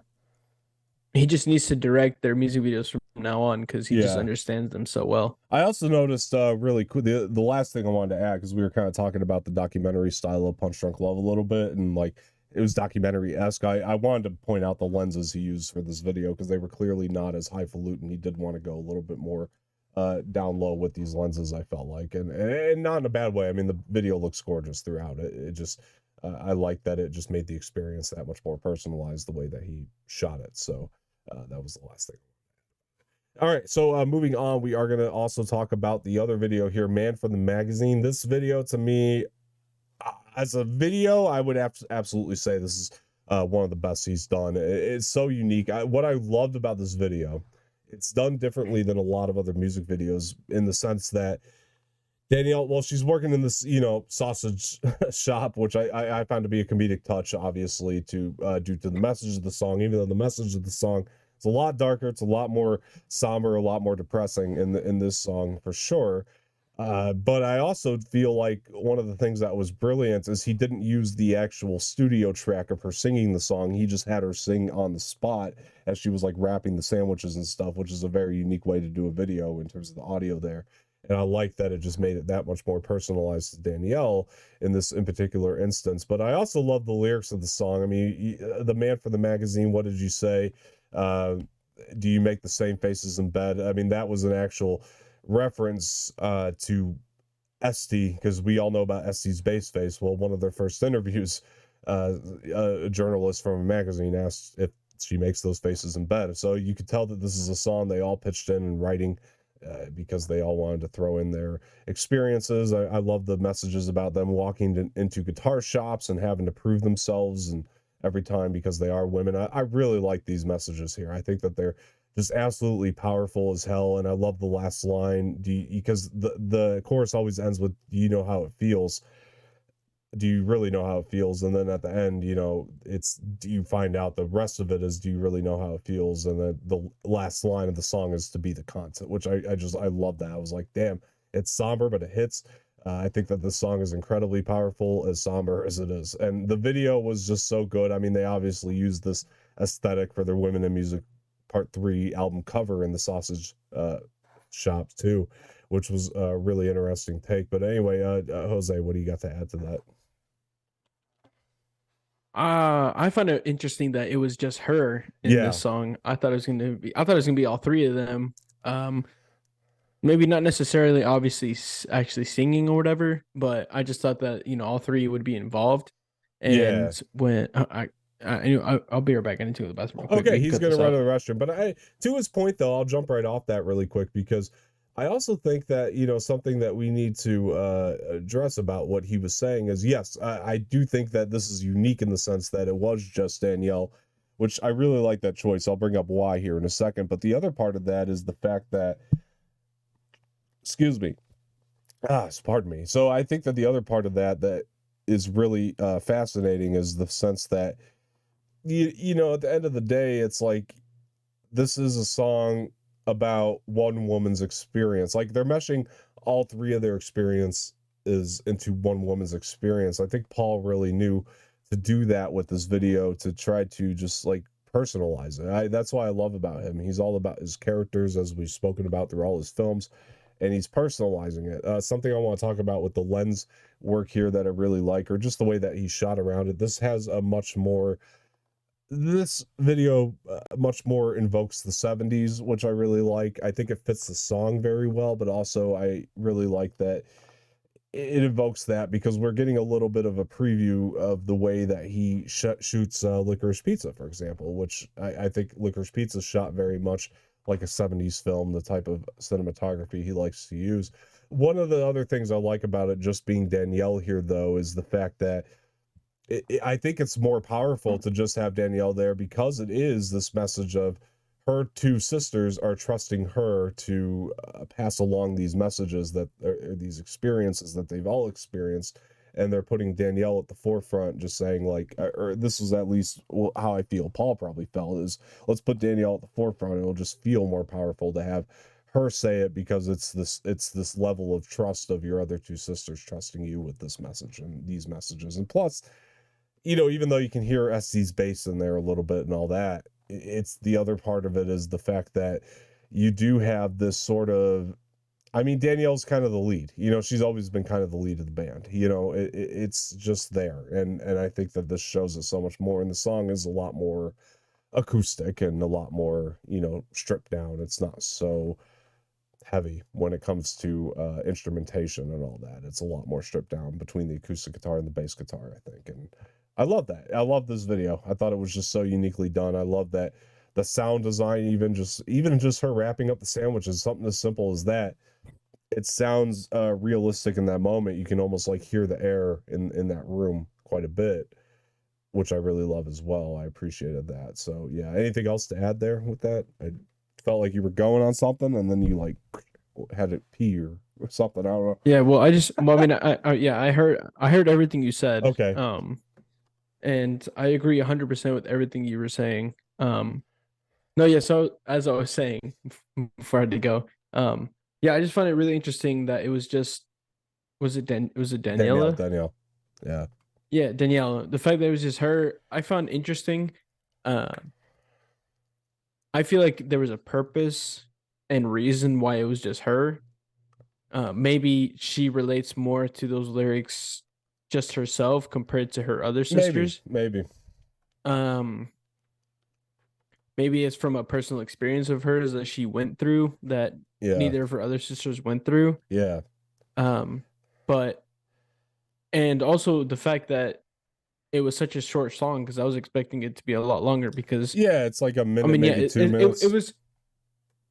he just needs to direct their music videos from now on because he just yeah. understands them so well. I also noticed really cool the last thing I wanted to add because we were kind of talking about the documentary style of Punch Drunk Love a little bit and like it was documentary esque. I wanted to point out the lenses he used for this video because they were clearly not as highfalutin. He did want to go a little bit more down low with these lenses. I felt like and not in a bad way. I mean the video looks gorgeous throughout. It just I like that it just made the experience that much more personalized the way that he shot it. So that was the last thing. All right, so moving on, we are going to also talk about the other video here, Man from the Magazine. This video, to me, as a video, I would absolutely say this is one of the best he's done. It's so unique. What I loved about this video, it's done differently than a lot of other music videos in the sense that Danielle, well, she's working in this, sausage shop, which I found to be a comedic touch, obviously, to due to the message of the song. Even though the message of the song is a lot darker, it's a lot more somber, a lot more depressing in this song for sure. But I also feel like one of the things that was brilliant is he didn't use the actual studio track of her singing the song. He just had her sing on the spot as she was like wrapping the sandwiches and stuff, which is a very unique way to do a video in terms of the audio there. And I like that it just made it that much more personalized to Danielle in this in particular instance. But I also love the lyrics of the song. I mean, the Man for the Magazine, what did you say? Uh, do you make the same faces in bed? I mean, that was an actual reference to Esty, because we all know about Esty's bass face. Well, one of their first interviews, a journalist from a magazine asked if she makes those faces in bed. So you could tell that this is a song they all pitched in writing because they all wanted to throw in their experiences. I love the messages about them walking into guitar shops and having to prove themselves and every time because they are women. I really like these messages here. I think that they're just absolutely powerful as hell. And I love the last line because the chorus always ends with, do you know how it feels? Do you really know how it feels? And then at the end, it's, do you find out the rest of it is, do you really know how it feels? And then the last line of the song is to be the content, which I love that. I was like, damn, it's somber, but it hits. I think that this song is incredibly powerful, as somber as it is. And the video was just so good. I mean, they obviously used this aesthetic for their Women in Music Part 3 album cover in the sausage shop too, which was a really interesting take. But anyway, Jose, what do you got to add to that? I find it interesting that it was just her in this Yeah, song. I thought it was gonna be all three of them. Um, Maybe not necessarily obviously actually singing or whatever, but I just thought that all three would be involved. yeah. And when I'll be right back. I need to go to the bathroom real quick. Okay, We can he's cut gonna this run to out. the restroom. But to his point though, I'll jump right off that really quick because I also think that something that we need to address about what he was saying is yes, I do think that this is unique in the sense that it was just Danielle, which I really like that choice. I'll bring up why here in a second. But the other part of that is the fact that, excuse me, pardon me. So I think that the other part of that is really fascinating is the sense that at the end of the day, it's like this is a song about one woman's experience. Like they're meshing all three of their experience is into one woman's experience. I think Paul really knew to do that with this video to try to just like personalize it. That's why I love about him. He's all about his characters, as we've spoken about through all his films, and he's personalizing it. Something I want to talk about with the lens work here that I really like, or just the way that he shot around it. This has a much more this video much more invokes the 70s, which I really like. I think it fits the song very well, but also I really like that it invokes that because we're getting a little bit of a preview of the way that he shoots Licorice Pizza, for example, which I think Licorice Pizza is shot very much like a 70s film, the type of cinematography he likes to use. One of the other things I like about it just being Danielle here, though, is the fact that I think it's more powerful to just have Danielle there because it is this message of her two sisters are trusting her to pass along these messages that are these experiences that they've all experienced, and they're putting Danielle at the forefront, just saying like, or this is at least how I feel. Paul probably felt is let's put Danielle at the forefront. It'll just feel more powerful to have her say it because it's this level of trust of your other two sisters trusting you with this message and these messages, and plus even though you can hear SC's bass in there a little bit and all that, it's the other part of it is the fact that you do have this sort of, I mean, Danielle's kind of the lead. She's always been kind of the lead of the band. It's just there, and I think that this shows it so much more. And the song is a lot more acoustic and a lot more stripped down. It's not so heavy when it comes to instrumentation and all that. It's a lot more stripped down between the acoustic guitar and the bass guitar, I think. And I love that. I love this video. I thought it was just so uniquely done. I love that the sound design, even just her wrapping up the sandwiches, something as simple as that. It sounds realistic in that moment. You can almost like hear the air in that room quite a bit, which I really love as well. I appreciated that. So yeah, anything else to add there with that? I felt like you were going on something and then you like had it pee or something. I don't know. Yeah, well, I mean, yeah, I heard everything you said. Okay. And I agree 100% with everything you were saying. No, yeah, so as I was saying before I had to go, yeah, I just find it really interesting that it was just was it Daniela? Danielle. Yeah. Yeah, Daniela. The fact that it was just her, I found interesting. Uh, I feel like there was a purpose and reason why it was just her. Maybe she relates more to those lyrics just herself compared to her other sisters. Maybe. Um, maybe it's from a personal experience of hers that she went through that Yeah. neither of her other sisters went through. Yeah. But and also the fact that it was such a short song because I was expecting it to be a lot longer because Yeah, it's like a minute, I mean, yeah, maybe 2 minutes. it was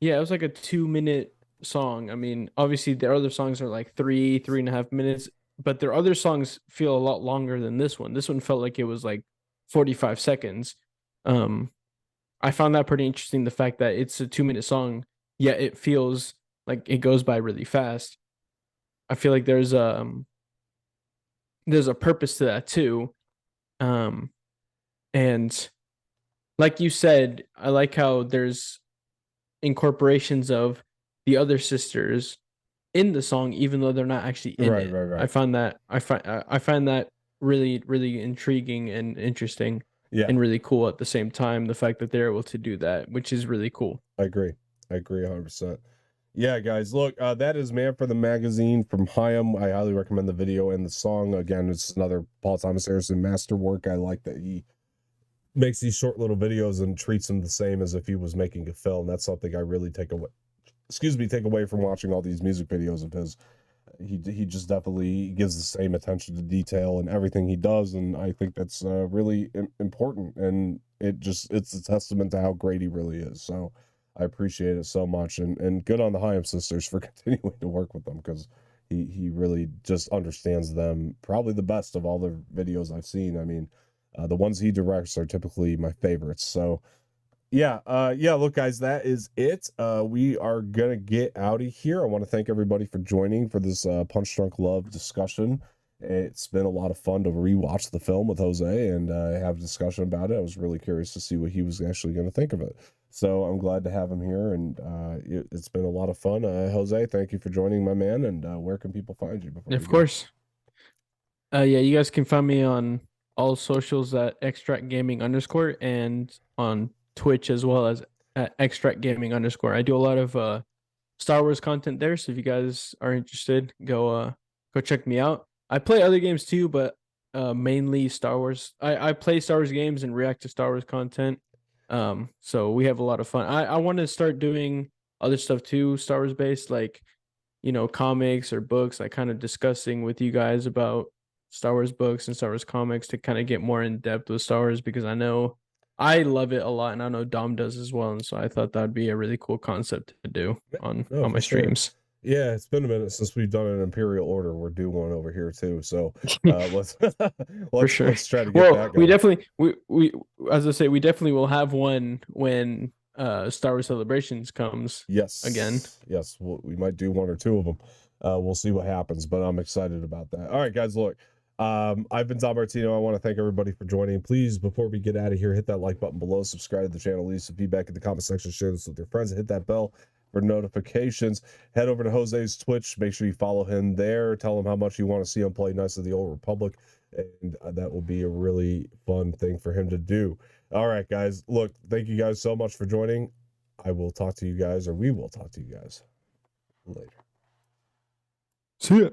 yeah, it was like a 2 minute song. I mean, obviously their other songs are like 3.5 minutes, but their other songs feel a lot longer than this one. This one felt like it was like 45 seconds. I found that pretty interesting. The fact that it's a 2 minute song, yet it feels like it goes by really fast. I feel like there's a purpose to that too. And like you said, I like how there's incorporations of the other sisters in the song, even though they're not actually in it. Right. I find that really intriguing and interesting, Yeah. and really cool at the same time. The fact that they're able to do that, which is really cool. I agree 100%. Yeah, guys, look, that is Man for the Magazine from Hyam. I highly recommend the video and the song. Again, it's another Paul Thomas Anderson masterwork. I like that he makes these short little videos and treats them the same as if he was making a film. That's something I really take away from watching all these music videos of his. He just definitely gives the same attention to detail and everything he does, and I think that's really important, and it's a testament to how great he really is. So I appreciate it so much, and good on the Hyam sisters for continuing to work with them, because he really just understands them probably the best of all the videos I've seen. I mean, the ones he directs are typically my favorites. So yeah, look, guys, that is it. We are gonna get out of here. I want to thank everybody for joining for this Punch Drunk Love discussion. It's been a lot of fun to rewatch the film with Jose and have a discussion about it. I was really curious to see what he was actually going to think of it. So I'm glad to have him here, and it's been a lot of fun. Jose, thank you for joining, my man. And where can people find you? Of course. Yeah, you guys can find me on all socials at extract gaming _ and on Twitch as well as at extract gaming _ I do a lot of Star Wars content there, so if you guys are interested, go check me out. I play other games too, but mainly Star Wars. I play Star Wars games and react to Star Wars content. So we have a lot of fun. I want to start doing other stuff too, Star Wars based, like comics or books, like kind of discussing with you guys about Star Wars books and Star Wars comics to kind of get more in depth with Star Wars, because I know I love it a lot, and I know Dom does as well. And so I thought that'd be a really cool concept to do on my streams. Sure. Yeah, it's been a minute since we've done an Imperial Order. We're due one over here too. So let's For sure. let's try to get that going. We definitely we as I say, we definitely will have one when Star Wars Celebrations comes. Yes. Again. Yes, we might do one or two of them. We'll see what happens, but I'm excited about that. All right, guys, look. I've been Tom Martino. I want to thank everybody for joining. Please, before we get out of here, hit that like button below, subscribe to the channel, leave some feedback in the comment section, share this with your friends, and hit that bell for notifications. Head over to Jose's Twitch. Make sure you follow him there. Tell him how much you want to see him play Knights of the Old Republic, and that will be a really fun thing for him to do. All right, guys. Look, thank you guys so much for joining. We will talk to you guys later. See ya.